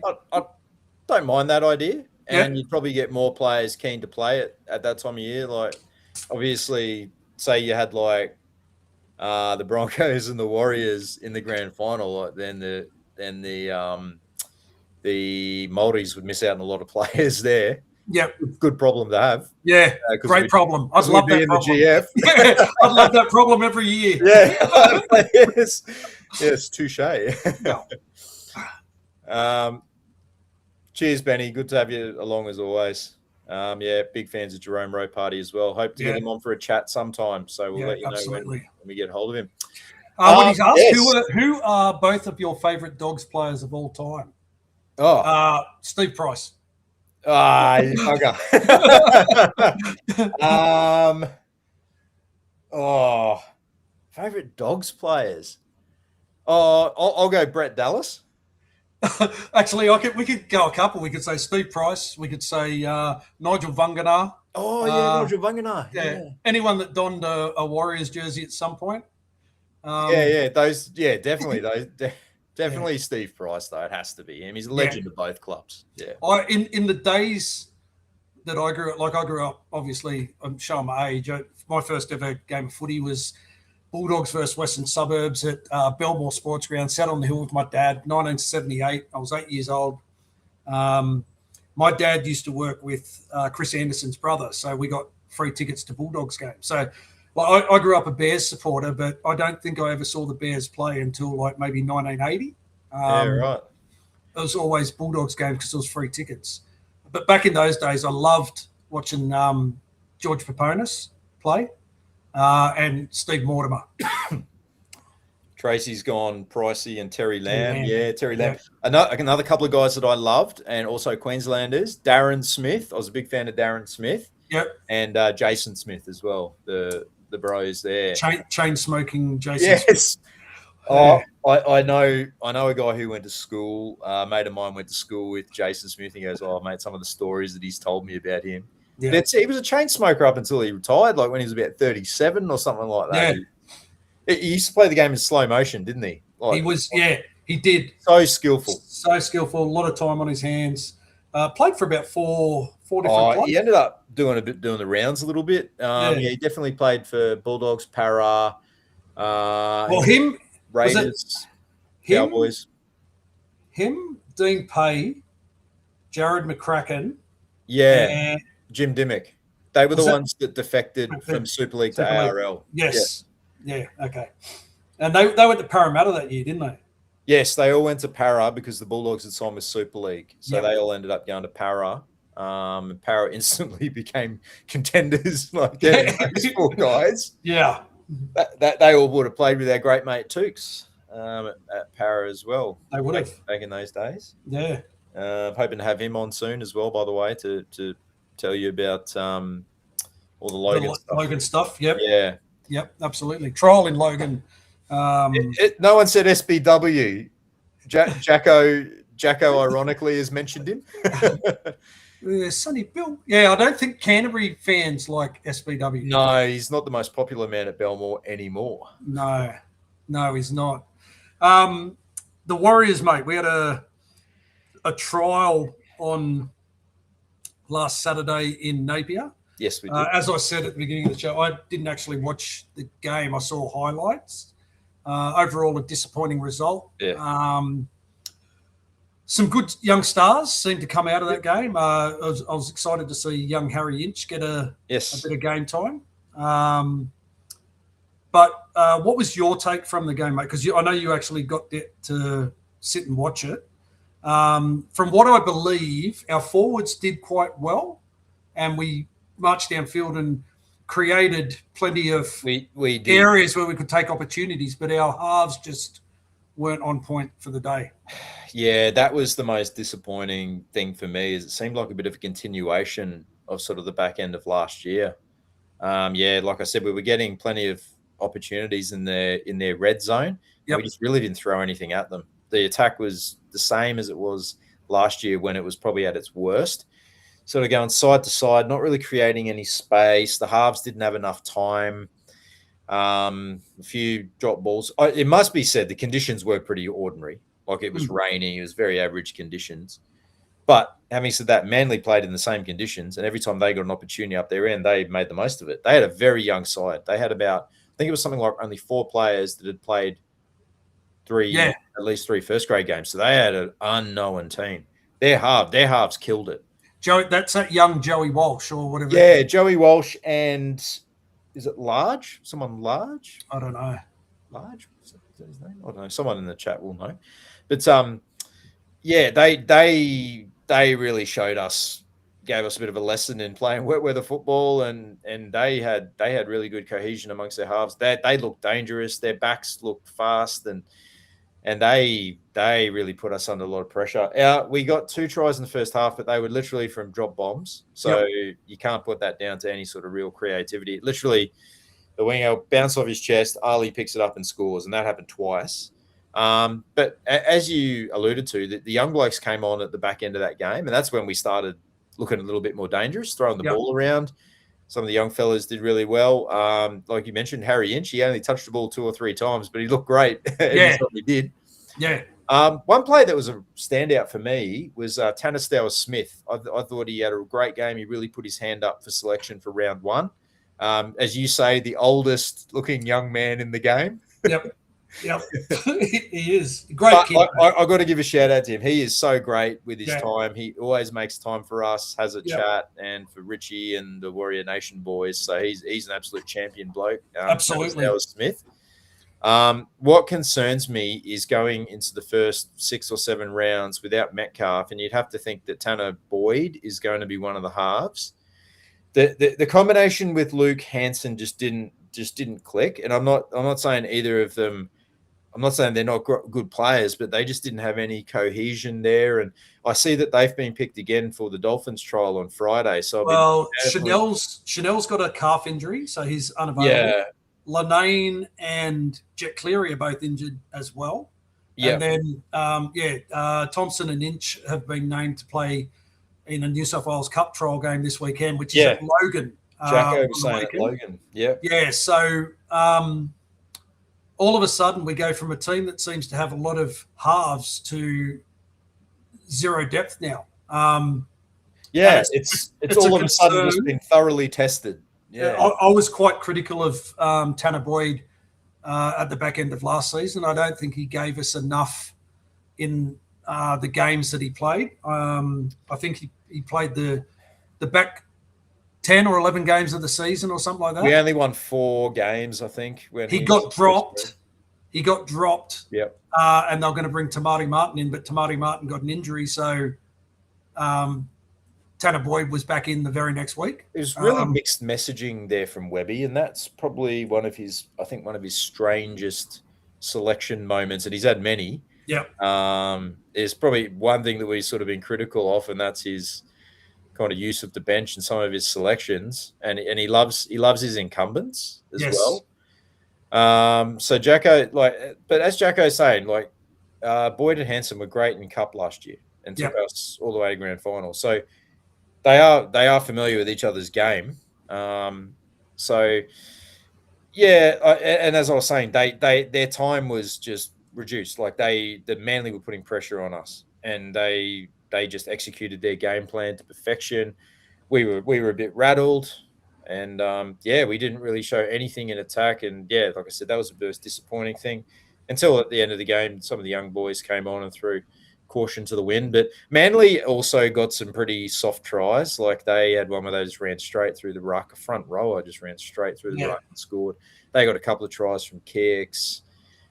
don't mind that idea. And you'd probably get more players keen to play it at that time of year. Like, obviously, say you had the Broncos and the Warriors in the grand final, then and the Maldives would miss out on a lot of players there. Yep. Good problem to have. Yeah, great problem. I'd love that problem. The GF. Yeah, I'd love that problem every year. Yeah. yes, touche. Cheers, Benny. Good to have you along as always. Big fans of Jerome Rowe Party as well. Hope to get him on for a chat sometime. So we'll let you know when we get hold of him. What he's asked, who are both of your favourite Dogs players of all time? Steve Price. Okay. Favorite Dogs players. I'll go Brett Dallas. Actually, we could go a couple. We could say Steve Price. We could say Nigel Vunganar. Nigel Vunganar. Yeah. Anyone that donned a Warriors jersey at some point. Definitely Steve Price, though. It has to be him. He's a legend of both clubs. Yeah. In the days that I grew up, obviously, I'm showing my age. My first ever game of footy was Bulldogs versus Western Suburbs at Belmore Sports Ground. Sat on the hill with my dad, 1978. I was 8 years old. My dad used to work with Chris Anderson's brother, so we got free tickets to Bulldogs games. So I grew up a Bears supporter, but I don't think I ever saw the Bears play until maybe 1980. Right. It was always Bulldogs games because it was free tickets. But back in those days, I loved watching George Paponis play and Steve Mortimer. Tracy's gone Pricey and Terry Lamb. Yeah, Terry Lamb. Another couple of guys that I loved, and also Queenslanders. Darren Smith. I was a big fan of Darren Smith. Yep. And Jason Smith as well. The bros there. Chain smoking Jason. Yes. Smith. I know a guy who went to school. A mate of mine went to school with Jason Smith. He goes, mate, some of the stories that he's told me about him. Yeah. He was a chain smoker up until he retired, like when he was about 37 or something like that. Yeah. He used to play the game in slow motion, didn't he? He did. So skillful. A lot of time on his hands. Played for about four different clubs. He ended up doing the rounds a little bit. He definitely played for Bulldogs, Para. Raiders, Cowboys. Him, Dean Pay, Jared McCracken. Yeah, Jim Dimmick. They were the ones that defected from Super League to ARL. Yes. Yeah, okay. And they went to Parramatta that year, didn't they? Yes, they all went to Para because the Bulldogs had signed with Super League. So they all ended up going to Para. Para instantly became contenders, these four guys. Yeah. That they all would have played with our great mate Tukes at Para as well. They would have. Back in those days. Yeah. Hoping to have him on soon as well, by the way, to tell you about all the Logan stuff. Logan stuff, yep. Yeah. Yep, absolutely. Trial in Logan. No one said SBW. Jacko ironically has mentioned him. Sonny Bill. Yeah, I don't think Canterbury fans like SBW. No, he's not the most popular man at Belmore anymore. No, he's not. The Warriors, mate, we had a trial on last Saturday in Napier. Yes, we did. As I said at the beginning of the show, I didn't actually watch the game. I saw highlights. Overall, a disappointing result. Yeah. Some good young stars seemed to come out of that game. I was excited to see young Harry Inch get a bit of game time. But what was your take from the game, mate? Because I know you actually got to sit and watch it. From what I believe, our forwards did quite well, and we marched downfield and created plenty of areas where we could take opportunities, but our halves just weren't on point for the day. Yeah, that was the most disappointing thing for me. Is it seemed like a bit of a continuation of sort of the back end of last year. Like I said, we were getting plenty of opportunities in their red zone. Yep. We just really didn't throw anything at them. The attack was the same as it was last year when it was probably at its worst. Sort of going side to side, not really creating any space. The halves didn't have enough time. A few drop balls. It must be said the conditions were pretty ordinary. Like it was raining. It was very average conditions. But having said that, Manly played in the same conditions, and every time they got an opportunity up their end, they made the most of it. They had a very young side. They had about, I think it was something like only 4 players that had played Yeah. at least 3 first grade games. So they had an unknown team. Their halves killed it. Joey, that's that young Joey Walsh or whatever. Yeah, Joey Walsh and is it Large? Someone Large? I don't know. Large? Is that his name? I don't know. Someone in the chat will know. But yeah, they really showed us, gave us a bit of a lesson in playing wet weather football, and they had really good cohesion amongst their halves. They looked dangerous. Their backs looked fast, and they really put us under a lot of pressure. We got 2 tries in the first half, but they were literally from drop bombs. So you can't put that down to any sort of real creativity. Literally, the winger bounced off his chest, Ali picks it up and scores, and that happened twice. But as you alluded to, the young blokes came on at the back end of that game, and that's when we started looking a little bit more dangerous, throwing the ball around. Some of the young fellas did really well. Like you mentioned, Harry Inch, he only touched the ball 2 or 3 times, but he looked great. Yeah. He did. Yeah. One play that was a standout for me was Tanner Stowers-Smith. I thought he had a great game. He really put his hand up for selection for round 1. As you say, the oldest looking young man in the game. Yep. He is great kid. I got to give a shout out to him. He is so great with his time. He always makes time for us, has a chat, and for Richie and the Warrior Nation boys. So he's an absolute champion bloke. Absolutely. Smith. What concerns me is going into the first 6 or 7 rounds without Metcalf, and you'd have to think that Tanner Boyd is going to be one of the halves. The combination with Luke Hansen just didn't click, and I'm not saying either of them. I'm not saying they're not good players, but they just didn't have any cohesion there. And I see that they've been picked again for the Dolphins trial on Friday. So Chanel's got a calf injury, so he's unavailable. Yeah. Lanane and Jet Cleary are both injured as well. Yeah. And then Thompson and Inch have been named to play in a New South Wales Cup trial game this weekend, which is at Logan. Jacko was saying at Logan. Yeah. Yeah. So all of a sudden we go from a team that seems to have a lot of halves to 0 depth now. It's all of a sudden just been thoroughly tested. Yeah. I was quite critical of Tanner Boyd at the back end of last season. I don't think he gave us enough in the games that he played. I think he played the back 10 or 11 games of the season or something like that. We only won 4 games, I think. When he got dropped. He got dropped. Yep. And they're going to bring Tamati Martin in, but Tamati Martin got an injury, so Tanner Boyd was back in the very next week. It was really mixed messaging there from Webby, and that's probably one of his strangest selection moments, and he's had many. Yep. There's probably one thing that we've sort of been critical of, and that's his kind of use of the bench and some of his selections, and he loves his incumbents as well. So Jacko, but as Jacko's saying, Boyd and Hansen were great in Cup last year and took us all the way to grand final. So they are familiar with each other's game. And as I was saying, their time was just reduced. The Manly were putting pressure on us, and they just executed their game plan to perfection. We were a bit rattled, and we didn't really show anything in attack. And like I said, that was a bit disappointing thing until at the end of the game, some of the young boys came on and threw caution to the wind. But Manly also got some pretty soft tries. Like they had one where they just ran straight through the ruck. A front rower just ran straight through the ruck and scored. They got a couple of tries from kicks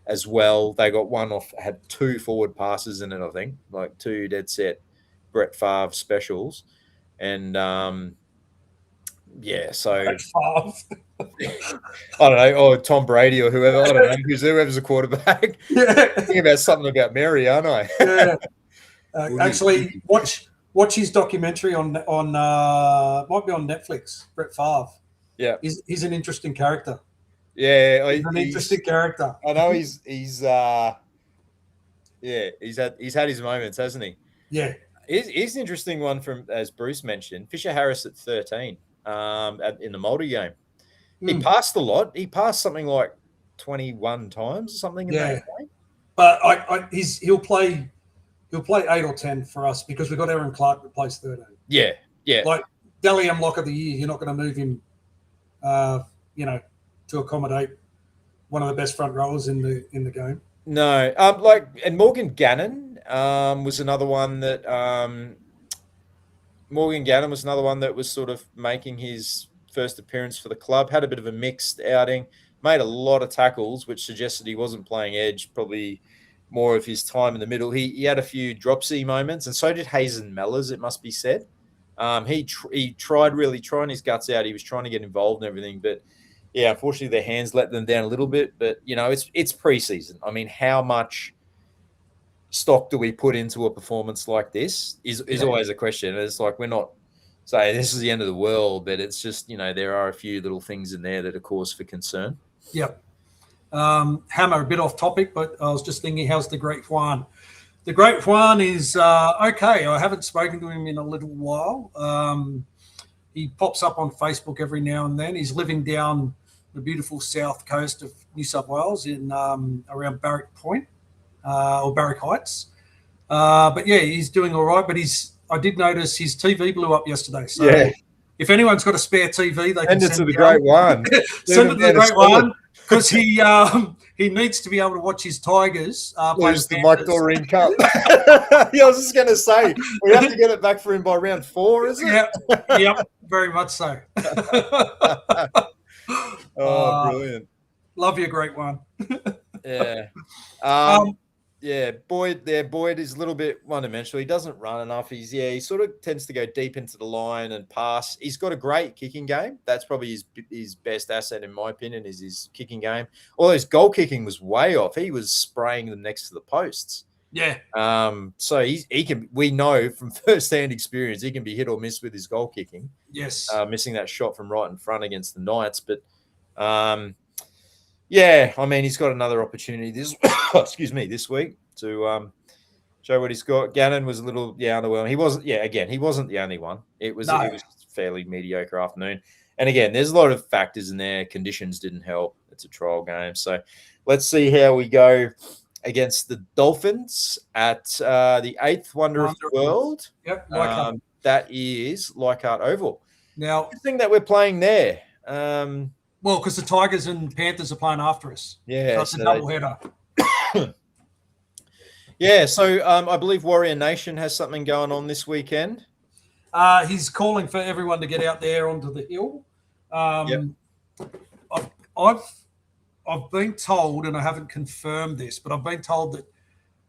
as well. They got one off, had 2 forward passes in it, I think, 2 dead set Brett Favre specials. And so I don't know, or Tom Brady or whoever, I don't know, whoever's a quarterback. Thinking about something about Mary, aren't I? Actually, watch his documentary on might be on Netflix. Brett Favre. Yeah, he's an interesting character. Yeah, he's an interesting character. I know he's had his moments, hasn't he? Yeah. Here's an interesting one from, as Bruce mentioned, Fisher Harris at 13 in the multi game. He passed a lot. He passed something like 21 times or something in that game. But he'll play 8 or 10 for us because we've got Aaron Clark that plays 13. Yeah. Like Dally M lock of the year, you're not going to move him, to accommodate one of the best front rowers in the game. No, and Morgan Gannon was another one that was sort of making his first appearance for the club. Had a bit of a mixed outing, made a lot of tackles, which suggested he wasn't playing edge. Probably more of his time in the middle. He had a few dropsy moments, and so did Hazen Mellors, it must be said. He tried really trying his guts out. He was trying to get involved and everything, but yeah, unfortunately their hands let them down a little bit. But it's preseason. I mean, how much stock do we put into a performance like this is always a question. It's like, we're not saying this is the end of the world, but it's just, there are a few little things in there that are cause for concern. Yep. Hammer, a bit off topic, but I was just thinking, how's the Great Juan? The Great Juan is okay. I haven't spoken to him in a little while. He pops up on Facebook every now and then. He's living down the beautiful south coast of New South Wales in around Barrack Point or Barrack Heights. But yeah, he's doing all right. But I did notice his TV blew up yesterday. So if anyone's got a spare TV, they can send it to the Great One. Send it to the Great One, because he needs to be able to watch his Tigers lose the Mike Doreen Cup. I was just going to say, we have to get it back for him by round 4, is it? Yep, very much so. Brilliant. Love you, Great One. Yeah. Boyd is a little bit one-dimensional. He doesn't run enough. He sort of tends to go deep into the line and pass. He's got a great kicking game. That's probably his best asset, in my opinion, is his kicking game. Although his goal kicking was way off. He was spraying them next to the posts. Yeah. So he can. We know from first-hand experience he can be hit or miss with his goal kicking. Yes. Missing that shot from right in front against the Knights, but. Yeah, I mean, he's got another opportunity this week to show what he's got. Gannon was a little underwhelming. He wasn't the only one. It was a fairly mediocre afternoon. And again, there's a lot of factors in there. Conditions didn't help. It's a trial game. So let's see how we go against the Dolphins at the 8th Wonder of the World. Yep, that is Leichhardt Oval. Now, good thing that we're playing there. Well, because the Tigers and Panthers are playing after us. Yeah. So it's a doubleheader. Yeah, so I believe Warrior Nation has something going on this weekend. He's calling for everyone to get out there onto the hill. I've been told, and I haven't confirmed this, but I've been told that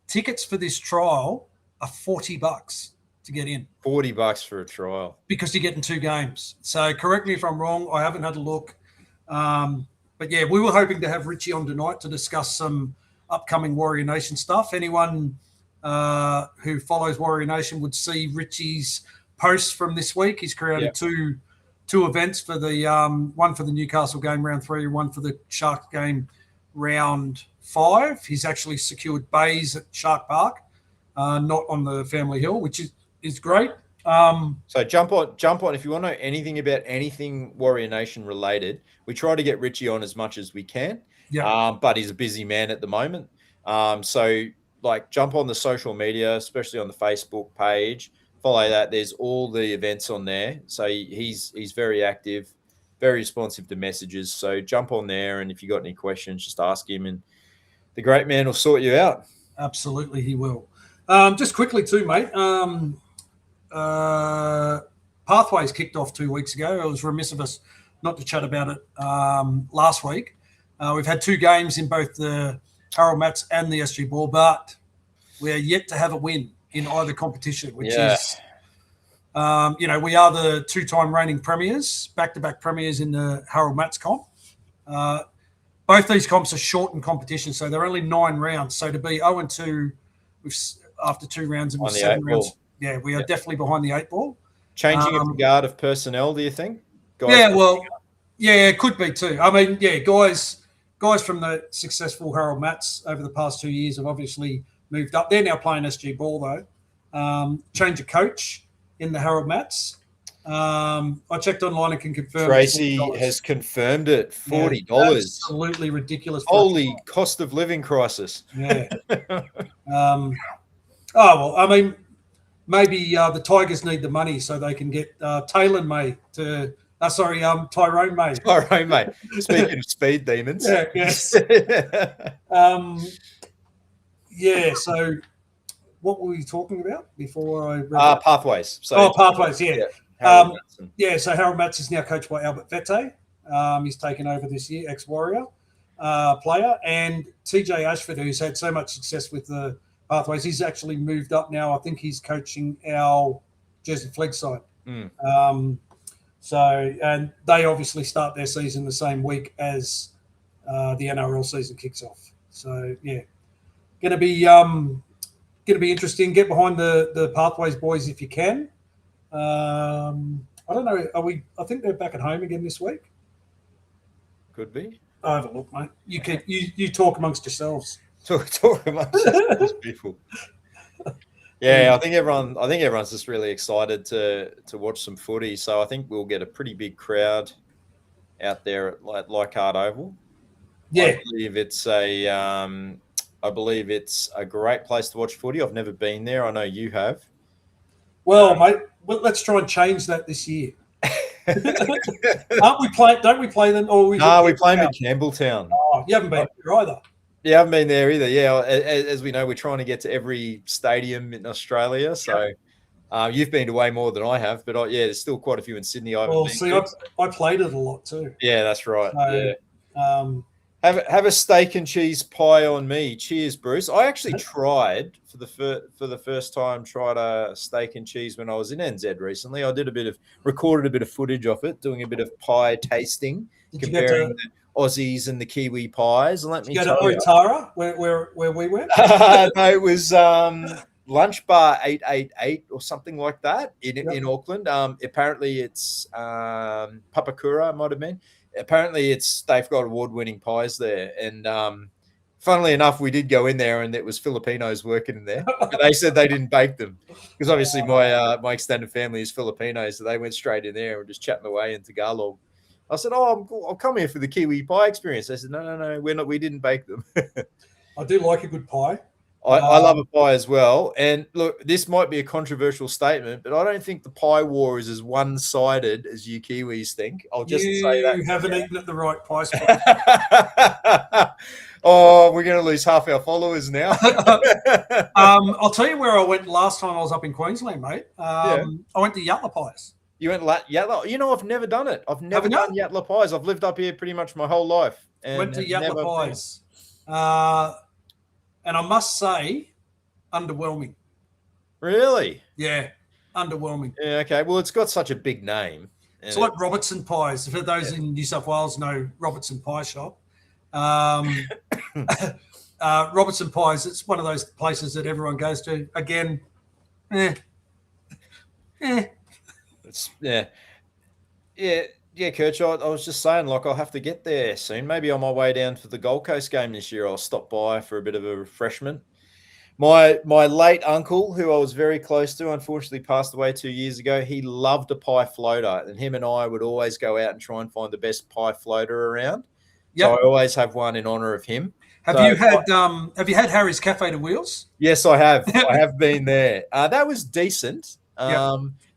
tickets for this trial are $40 to get in. $40 for a trial. Because you're getting 2 games. So correct me if I'm wrong. I haven't had a look. But yeah, we were hoping to have Richie on tonight to discuss some upcoming Warrior Nation stuff. Anyone who follows Warrior Nation would see Richie's posts from this week. He's created two events for the one for the Newcastle game round 3, one for the Sharks game round 5. He's actually secured bays at Shark Park, not on the Family Hill, which is great. So jump on if you want to know anything about anything Warrior Nation related. We try to get Richie on as much as we can. But he's a busy man at the moment. So jump on the social media, especially on the Facebook page. Follow that. There's all the events on there. So he's very active, very responsive to messages. So jump on there, and if you got any questions, just ask him, and the great man will sort you out. Absolutely, he will. Just quickly too, mate. Pathways kicked off 2 weeks ago. It was remiss of us not to chat about it last week. We've had 2 games in both the Harold Mats and the SG Ball, but we are yet to have a win in either competition, which is, we are the 2-time reigning premiers, back-to-back premiers in the Harold Mats comp. Both these comps are shortened competitions, so they're only 9 rounds. So to be 0-2 after 2 rounds and 7 rounds, we are definitely behind the 8 ball. Changing of the guard of personnel, do you think? It could be too. I mean, guys from the successful Harold Mats over the past 2 years have obviously moved up. They're now playing SG Ball though. Change of coach in the Harold Mats. I checked online and can confirm. Tracy has confirmed it. $40. Absolutely ridiculous. Holy cost of living crisis. Yeah. Maybe the Tigers need the money so they can get Tyrone May. Tyrone May. Speaking of speed demons. Yes. Yeah. So, what were we talking about before I? Pathways. So, pathways. Yeah. Harold Matson. Yeah. So Harold Matz is now coached by Albert Vete. He's taken over this year, ex-Warrior player, and TJ Ashford, who's had so much success with the pathways, he's actually moved up now. I think he's coaching our Jersey Flegg side. So, and they obviously start their season the same week as the NRL season kicks off. So, yeah, going to be interesting. Get behind the Pathways boys if you can. I don't know. I think they're back at home again this week. Could be. I have a look, mate. You talk amongst yourselves. Talk amongst yourselves, people. Yeah, I think everyone's just really excited to watch some footy. So I think we'll get a pretty big crowd out there at Leichhardt Oval. Yeah, I believe it's a great place to watch footy. I've never been there. I know you have. Well, mate, let's try and change that this year. Don't we play them? Or we play them in Campbelltown. Oh, you haven't been there either. Yeah, I haven't been there either. Yeah, as we know, we're trying to get to every stadium in Australia. So you've been to way more than I have, but there's still quite a few in Sydney. I played it a lot too. Yeah, that's right. So, yeah. Have a steak and cheese pie on me. Cheers, Bruce. I actually tried for the first time a steak and cheese when I was in NZ recently. I recorded a bit of footage of it, doing a bit of pie tasting, comparing the Aussies and the Kiwi pies. And let me go to Otara, where we went. No, it was Lunch Bar 888 or something like that in Auckland. Apparently it's Papakura might have been. Apparently they've got award-winning pies there, and funnily enough, we did go in there, and it was Filipinos working in there. But they said they didn't bake them because obviously my extended family is Filipino, so they went straight in there and just chatting away in Tagalog. I said, I'll come here for the Kiwi pie experience. They said, no, we didn't bake them. I do like a good pie. I love a pie as well. And look, this might be a controversial statement, but I don't think the pie war is as one-sided as you Kiwis think. I'll just say that. You haven't eaten at the right pie spot. We're going to lose half our followers now. I'll tell you where I went last time I was up in Queensland, mate. I went to Yatla Pies. You went Yatla? You know, I've never done it. I've never done Yatla Pies. I've lived up here pretty much my whole life. And went to Yatla Pies. And I must say, underwhelming. Really? Yeah, underwhelming. Yeah, okay. Well, it's got such a big name. It's like Robertson Pies. For those in New South Wales know Robertson Pie Shop. Robertson Pies, it's one of those places that everyone goes to. Again, Yeah, Kirch, I was just saying, I'll have to get there soon. Maybe on my way down for the Gold Coast game this year, I'll stop by for a bit of a refreshment. My late uncle, who I was very close to, unfortunately passed away 2 years ago. He loved a pie floater, and him and I would always go out and try and find the best pie floater around. Yep. So I always have one in honor of him. Have you had Harry's Cafe to Wheels? Yes, I have. I have been there. That was decent.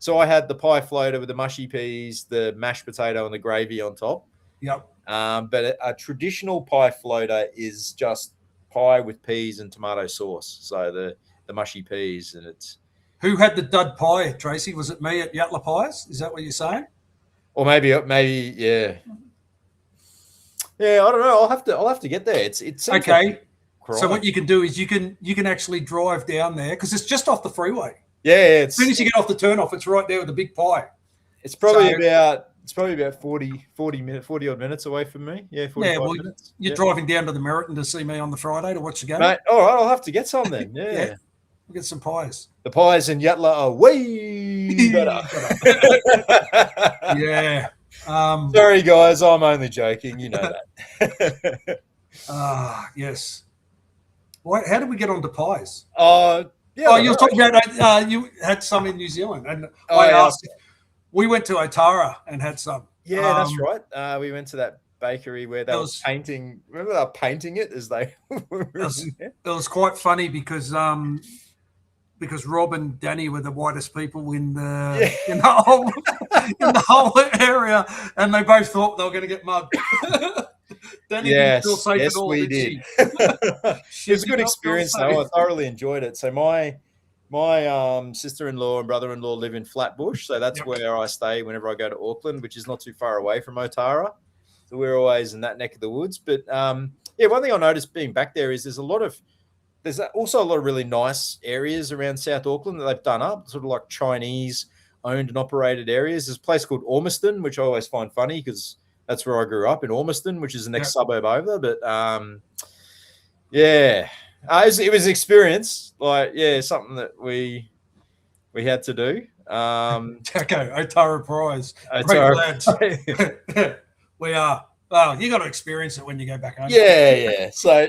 So I had the pie floater with the mushy peas, the mashed potato, and the gravy on top. Yep. But a traditional pie floater is just pie with peas and tomato sauce. So the mushy peas, and it's. Who had the dud pie, Tracy? Was it me at Yatla Pies? Is that what you're saying? Or maybe, yeah. Yeah, I don't know. I'll have to get there. It's okay. So what you can do is you can actually drive down there because it's just off the freeway. Yeah, as soon as you get off the turnoff, it's right there with the big pie. It's probably about 40 odd minutes away from me. Yeah, 45 minutes. You're driving down to the Meriton to see me on the Friday to watch the game. Mate, all right, I'll have to get some then. Yeah. We'll get some pies. The pies in Yatla are way better. Yeah. Sorry, guys, I'm only joking. You know that. Yes. How did we get onto pies? Yeah, you were talking about you had some in New Zealand, and I asked. We went to Otara and had some. Yeah, that's right. We went to that bakery where they were painting. Remember, they were painting it as they were. It was quite funny because Rob and Danny were the whitest people in the whole area, and they both thought they were going to get mugged. Danny didn't feel safe yes, at all, we did did. she? It She was a did good not feel experience, safe. though. I thoroughly enjoyed it. So my sister-in-law and brother-in-law live in Flatbush, so that's Yep. where I stay whenever I go to Auckland, which is not too far away from Otara. So we're always in that neck of the woods. But yeah, one thing I noticed being back there is there's also a lot of really nice areas around South Auckland that they've done up, sort of like Chinese owned and operated areas. There's a place called Ormiston, which I always find funny because that's where I grew up, in Ormiston, which is the next suburb over. But yeah, it was an experience. Like, yeah, something that we had to do. Jacko, Otara Prize. Great Otara. lads. We are. Well, you got to experience it when you go back home. Yeah. So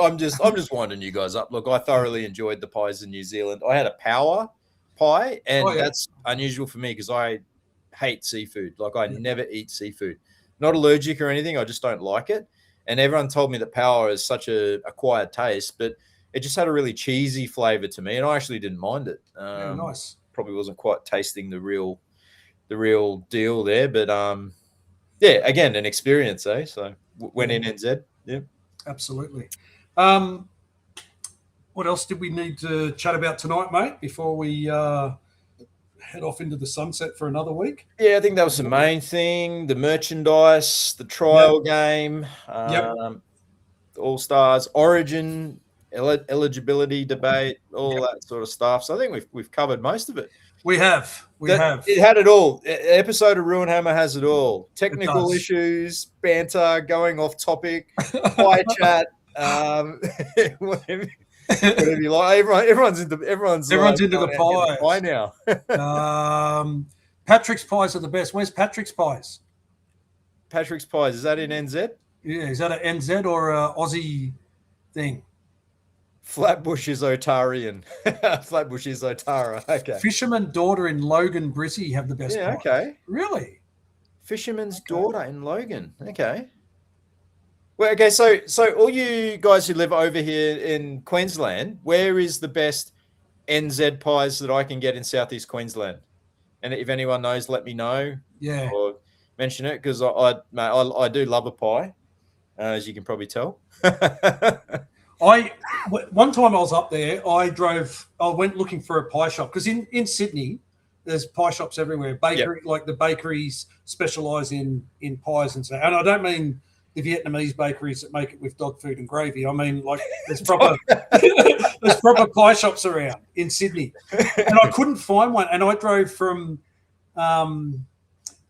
I'm just winding you guys up. Look, I thoroughly enjoyed the pies in New Zealand. I had a power pie, and that's unusual for me because I hate seafood. Like, I never eat seafood. Not allergic or anything. I just don't like it. And everyone told me that power is such a acquired taste, but it just had a really cheesy flavor to me, and I actually didn't mind it. Nice. Probably wasn't quite tasting the real deal there, but yeah, again, an experience, eh? So went in NZ. Yeah, absolutely. What else did we need to chat about tonight, mate, before we head off into the sunset for another week? Yeah, I think that was the main thing. The merchandise, the trial game, All-Stars, Origin, eligibility debate, all that sort of stuff. So I think we've covered most of it. We have. It had it all. Episode of Ruin Hammer has it all. Technical issues, banter, going off topic, pie chat, whatever you like. Everyone's into the pie now. Patrick's pies are the best. Where's Patrick's pies? Patrick's pies, is that in NZ? Yeah, is that an NZ or a Aussie thing? Flatbush is Otarian. Flatbush is Otara. Okay. Fisherman's daughter in Logan, Brizzy have the best pies. Okay. Really? Fisherman's daughter in Logan. Okay. Well, okay, so all you guys who live over here in Queensland, where is the best NZ pies that I can get in Southeast Queensland? And if anyone knows, let me know. Yeah. Or mention it, because I do love a pie, as you can probably tell. One time I was up there, I went looking for a pie shop, because in Sydney, there's pie shops everywhere. Like the bakeries specialise in pies and so. And I don't mean the Vietnamese bakeries that make it with dog food and gravy. I mean, like, there's proper pie shops around in Sydney, and I couldn't find one. And I drove from, it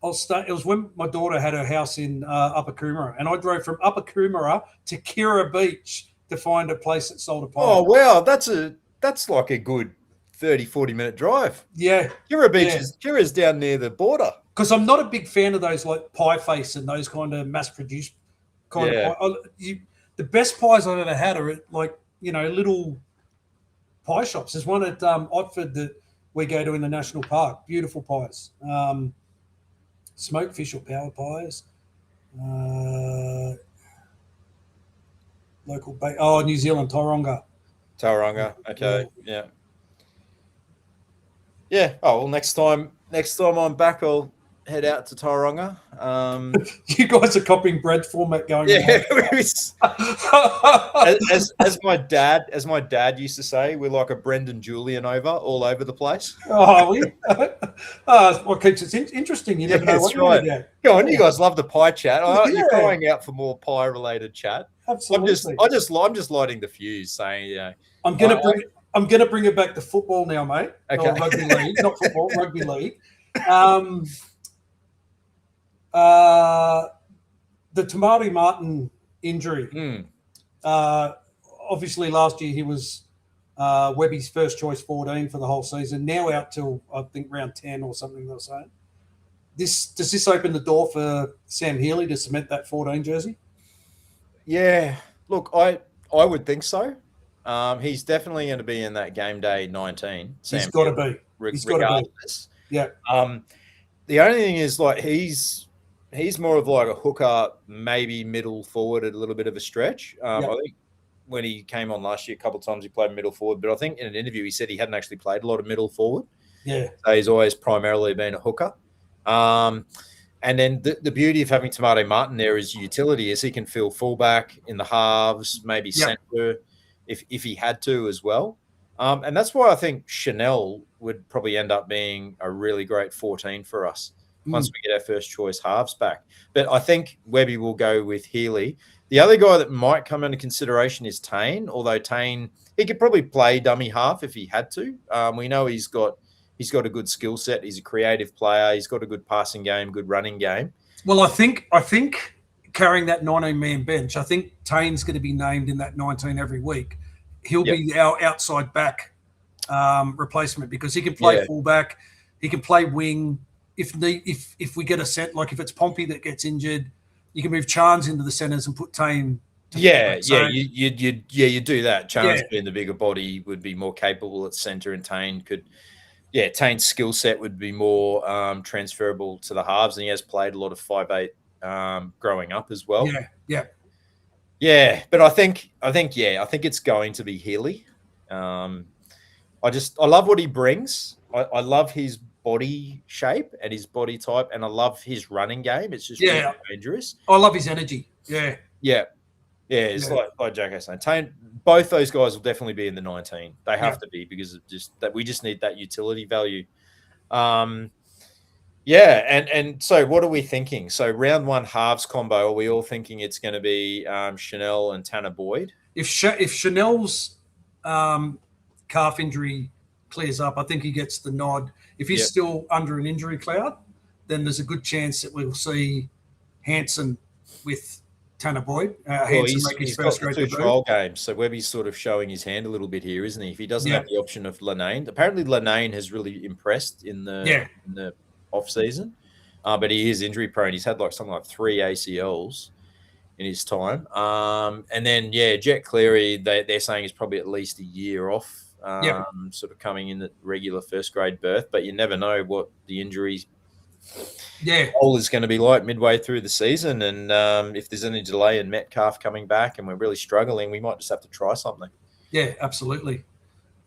was when my daughter had her house in Upper Coomera, and I drove from Upper Coomera to Kirra Beach to find a place that sold a pie. Oh wow, that's like a good 30-40 minute drive. Yeah, Kirra Beach Kirra's down near the border. Because I'm not a big fan of those, like, pie face and those kind of mass produced kind of pie. The best pies I've ever had are at, like, little pie shops. There's one at Otford that we go to in the national park. Beautiful pies. Smoked fish or power pies. Local New Zealand, Tauranga. Okay. Yeah. Oh well, next time I'm back, I'll head out to Tauranga. You guys are copying Brad's format going. Yeah. as my dad used to say, we're like a Brendan Julian all over the place. What keeps it interesting? You never know what you're going to get. Go on, you guys love the pie chat. You're going out for more pie related chat. Absolutely. I'm just lighting the fuse, saying, I'm gonna bring it back to football now, mate. Okay. Or rugby league, not football, rugby league. The Tamari Martin injury. Obviously, last year he was Webby's first choice 14 for the whole season. Now out till, I think, round 10 or something, they're saying. Does this open the door for Sam Healy to cement that 14 jersey? Yeah, look, I would think so. He's definitely going to be in that game day 19. He's got to be. He's got to be. Yeah. The only thing is, like, he's more of like a hooker, maybe middle forward at a little bit of a stretch. I think when he came on last year, a couple of times he played middle forward, but I think in an interview he said he hadn't actually played a lot of middle forward. Yeah. So he's always primarily been a hooker. And then the beauty of having Tomato Martin there is utility, is he can fill fullback in the halves, maybe centre if he had to as well. And that's why I think Chanel would probably end up being a really great 14 for us once we get our first choice halves back. But I think Webby will go with Healy. The other guy that might come into consideration is Tane, although Tane, he could probably play dummy half if he had to. We know he's got a good skill set. He's a creative player. He's got a good passing game, good running game. Well, I think carrying that 19-man bench, I think Tane's going to be named in that 19 every week. He'll be our outside back replacement because he can play fullback, he can play wing. If we get a set, like if it's Pompey that gets injured, you can move Chance into the centres and put Tane. You do that. Chance being the bigger body would be more capable at centre, and Tane could. Yeah, Tane's skill set would be more transferable to the halves, and he has played a lot of 5'8" growing up as well. Yeah. But I think it's going to be Healy. I love what he brings. I love his body shape and his body type, and I love his running game. It's just really dangerous. I love his energy. Yeah. It's like Jacko saying, Tane, both those guys will definitely be in the 19. They have to be because of we just need that utility value. And so what are we thinking? So round one halves combo, are we all thinking it's going to be Chanel and Tanner Boyd? If Chanel's calf injury clears up, I think he gets the nod. If he's still under an injury cloud, then there's a good chance that we'll see Hansen with Tanner Boyd. He's got the 2 trial games, so Webby's sort of showing his hand a little bit here, isn't he? If he doesn't have the option of Linane, apparently Linane has really impressed in the off season, but he is injury prone. He's had something like 3 ACLs in his time, and then Jet Cleary, they're saying is probably at least a year off, sort of coming in at regular first grade berth, but you never know what the injuries. All is going to be like midway through the season, and if there's any delay in Metcalf coming back and we're really struggling, we might just have to try something. Absolutely.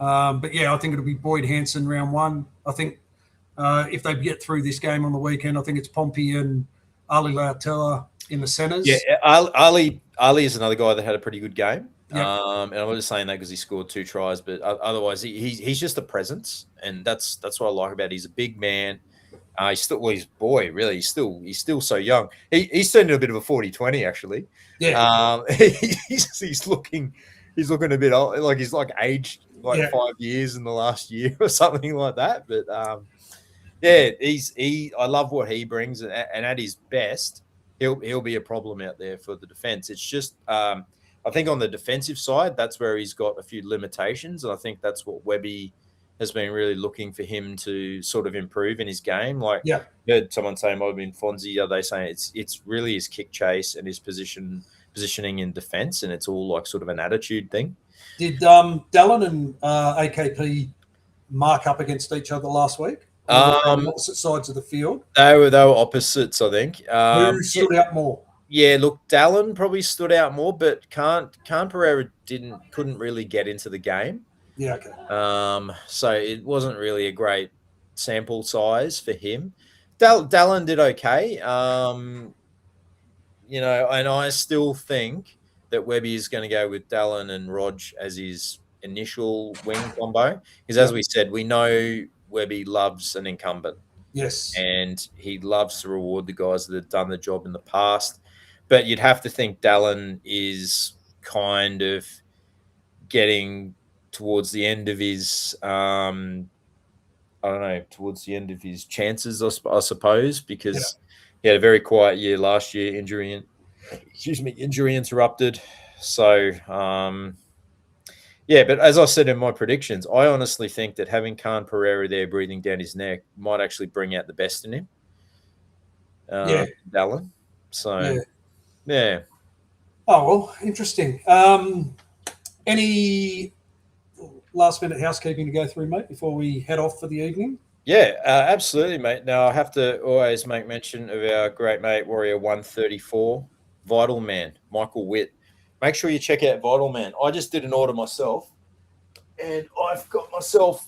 I think it'll be Boyd Hansen round one. I think if they get through this game on the weekend, I think it's Pompey and Ali Lautella in the centres. Ali is another guy that had a pretty good game. And I'm not just saying that because he scored 2 tries, but otherwise he's just a presence, and that's what I like about it. He's a big man. He's still so young. He's turned into a bit of a 40-20 actually. He's looking a bit old, like he's aged 5 years in the last year or something like that. But I love what he brings, and at his best, he'll be a problem out there for the defense. It's just I think on the defensive side, that's where he's got a few limitations, and I think that's what Webby has been really looking for him to sort of improve in his game. I heard someone say, might have been Fonzie the other day, saying it's really his kick chase and his positioning in defence, and it's all sort of an attitude thing. Did Dallin and AKP mark up against each other last week? On opposite sides of the field. They were opposites, I think. Who stood out more? Yeah, look, Dallin probably stood out more, but Khan Pereira couldn't really get into the game. Yeah, okay. So it wasn't really a great sample size for him. Dallin did okay. And I still think that Webby is going to go with Dallin and Rog as his initial wing combo. Because as we said, we know Webby loves an incumbent. Yes. And he loves to reward the guys that have done the job in the past. But you'd have to think Dallin is kind of getting towards the end of his, towards the end of his chances, I suppose, because he had a very quiet year last year, injury interrupted. So, but as I said in my predictions, I honestly think that having Khan Pereira there breathing down his neck might actually bring out the best in him. Dallin. So, yeah. Oh, well, interesting. Any last-minute housekeeping to go through, mate, before we head off for the evening? Yeah, absolutely, mate. Now, I have to always make mention of our great mate, Warrior 134, Vital Man, Michael Witt. Make sure you check out Vital Man. I just did an order myself, and I've got myself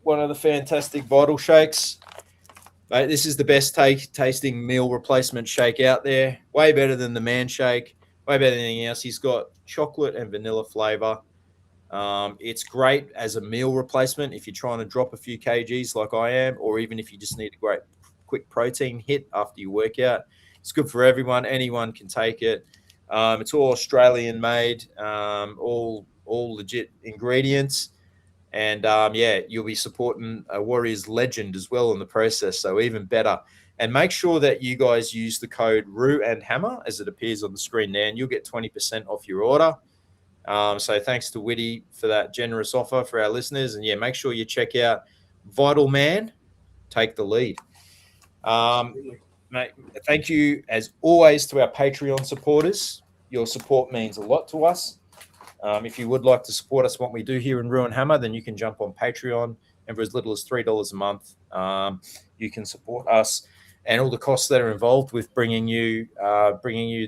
one of the fantastic Vital Shakes. Mate, this is the best tasting meal replacement shake out there. Way better than the man shake. Way better than anything else. He's got chocolate and vanilla flavor. It's great as a meal replacement if you're trying to drop a few kgs like I am, or even if you just need a great quick protein hit after your workout. It's good for everyone. Anyone can take it. It's all Australian made, all legit ingredients. And yeah, you'll be supporting a Warriors legend as well in the process. So even better. And make sure that you guys use the code RU and Hammer as it appears on the screen there, and you'll get 20% off your order. So thanks to Witty for that generous offer for our listeners. And yeah, make sure you check out Vital Man, Take the Lead. Mate, thank you as always to our Patreon supporters. Your support means a lot to us. If you would like to support us, what we do here in Ruin Hammer, then you can jump on Patreon, and for as little as $3 a month, you can support us and all the costs that are involved with bringing you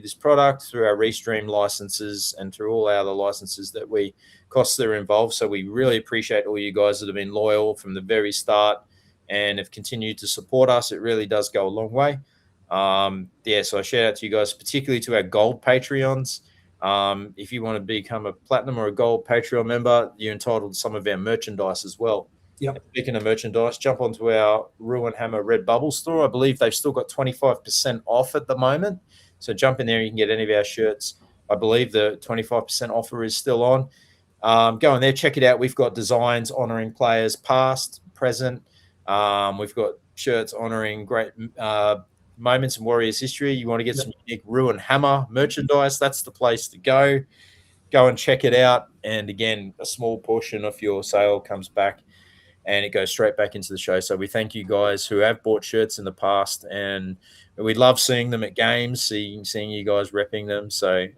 this product through our Restream licenses and through all our other licenses costs that are involved. So we really appreciate all you guys that have been loyal from the very start and have continued to support us. It really does go a long way. Yeah, so I shout out to you guys, particularly to our gold Patreons. If you want to become a platinum or a gold Patreon member, you're entitled to some of our merchandise as well. Yep. Speaking of merchandise, jump onto our Ruin Hammer Redbubble store. I believe they've still got 25% off at the moment. So jump in there, you can get any of our shirts. I believe the 25% offer is still on. Go in there, check it out. We've got designs honoring players past, present. We've got shirts honoring great moments in Warriors history. You want to get some unique Ruin Hammer merchandise, that's the place to go. Go and check it out. And again, a small portion of your sale comes back and it goes straight back into the show. So we thank you guys who have bought shirts in the past, and we love seeing them at games, seeing you guys repping them. So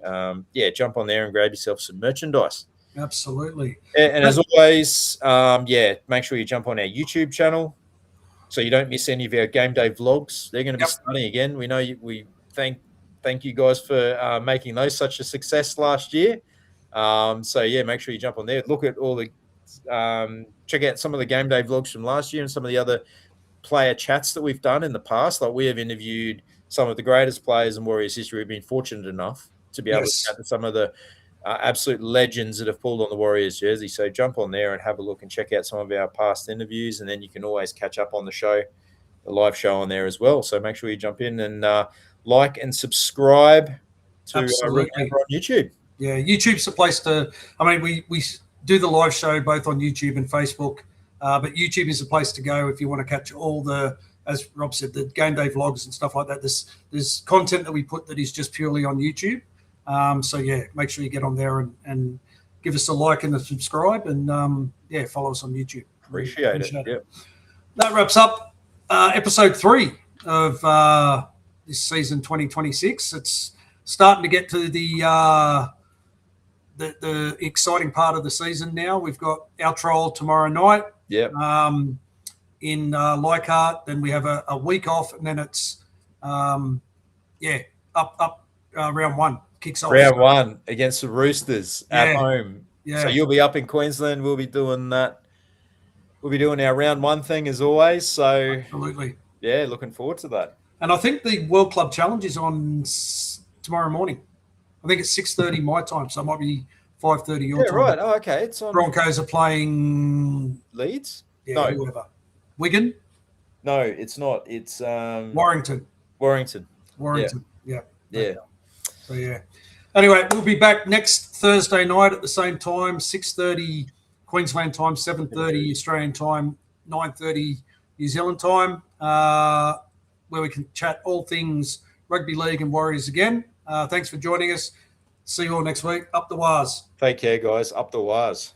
yeah, jump on there and grab yourself some merchandise. Absolutely. And as always, yeah, make sure you jump on our YouTube channel so you don't miss any of our game day vlogs. They're going to be starting again. We know we thank you guys for making those such a success last year. So yeah, make sure you jump on there. Look at all the check out some of the game day vlogs from last year and some of the other player chats that we've done in the past. Like we have interviewed some of the greatest players in Warriors history. We've been fortunate enough to be able to chat to some of the absolute legends that have pulled on the Warriors jersey. So jump on there and have a look and check out some of our past interviews, and then you can always catch up on the show, the live show on there as well. So make sure you jump in and like and subscribe to on YouTube. Yeah, YouTube's the place to. I mean, we do the live show both on YouTube and Facebook, but YouTube is the place to go if you want to catch all the, as Rob said, the game day vlogs and stuff like that. There's content that we put that is just purely on YouTube. So yeah, make sure you get on there and give us a like and a subscribe, and yeah, follow us on YouTube. Appreciate it. Yep. That wraps up episode 3 of this season 2026. It's starting to get to the exciting part of the season now. We've got our trial tomorrow night. Yep. In Leichhardt, then we have a week off, and then it's yeah, up round 1 kicks off. Round 1 against the Roosters at home. Yeah. So you'll be up in Queensland. We'll be doing that. We'll be doing our round 1 thing as always. So absolutely. Yeah, looking forward to that. And I think the World Club Challenge is on tomorrow morning. I think it's 6:30 my time, so it might be 5:30 your time. Right. Oh, okay. It's on. Broncos are playing Leeds? Yeah, no. Whoever. Wigan? No, it's not. It's Warrington. Yeah. Yeah. So yeah. Anyway, we'll be back next Thursday night at the same time, 6:30 Queensland time, 7:30 Australian time, 9:30 New Zealand time, where we can chat all things rugby league and Warriors again. Thanks for joining us. See you all next week. Up the Waz. Take care, guys. Up the Waz.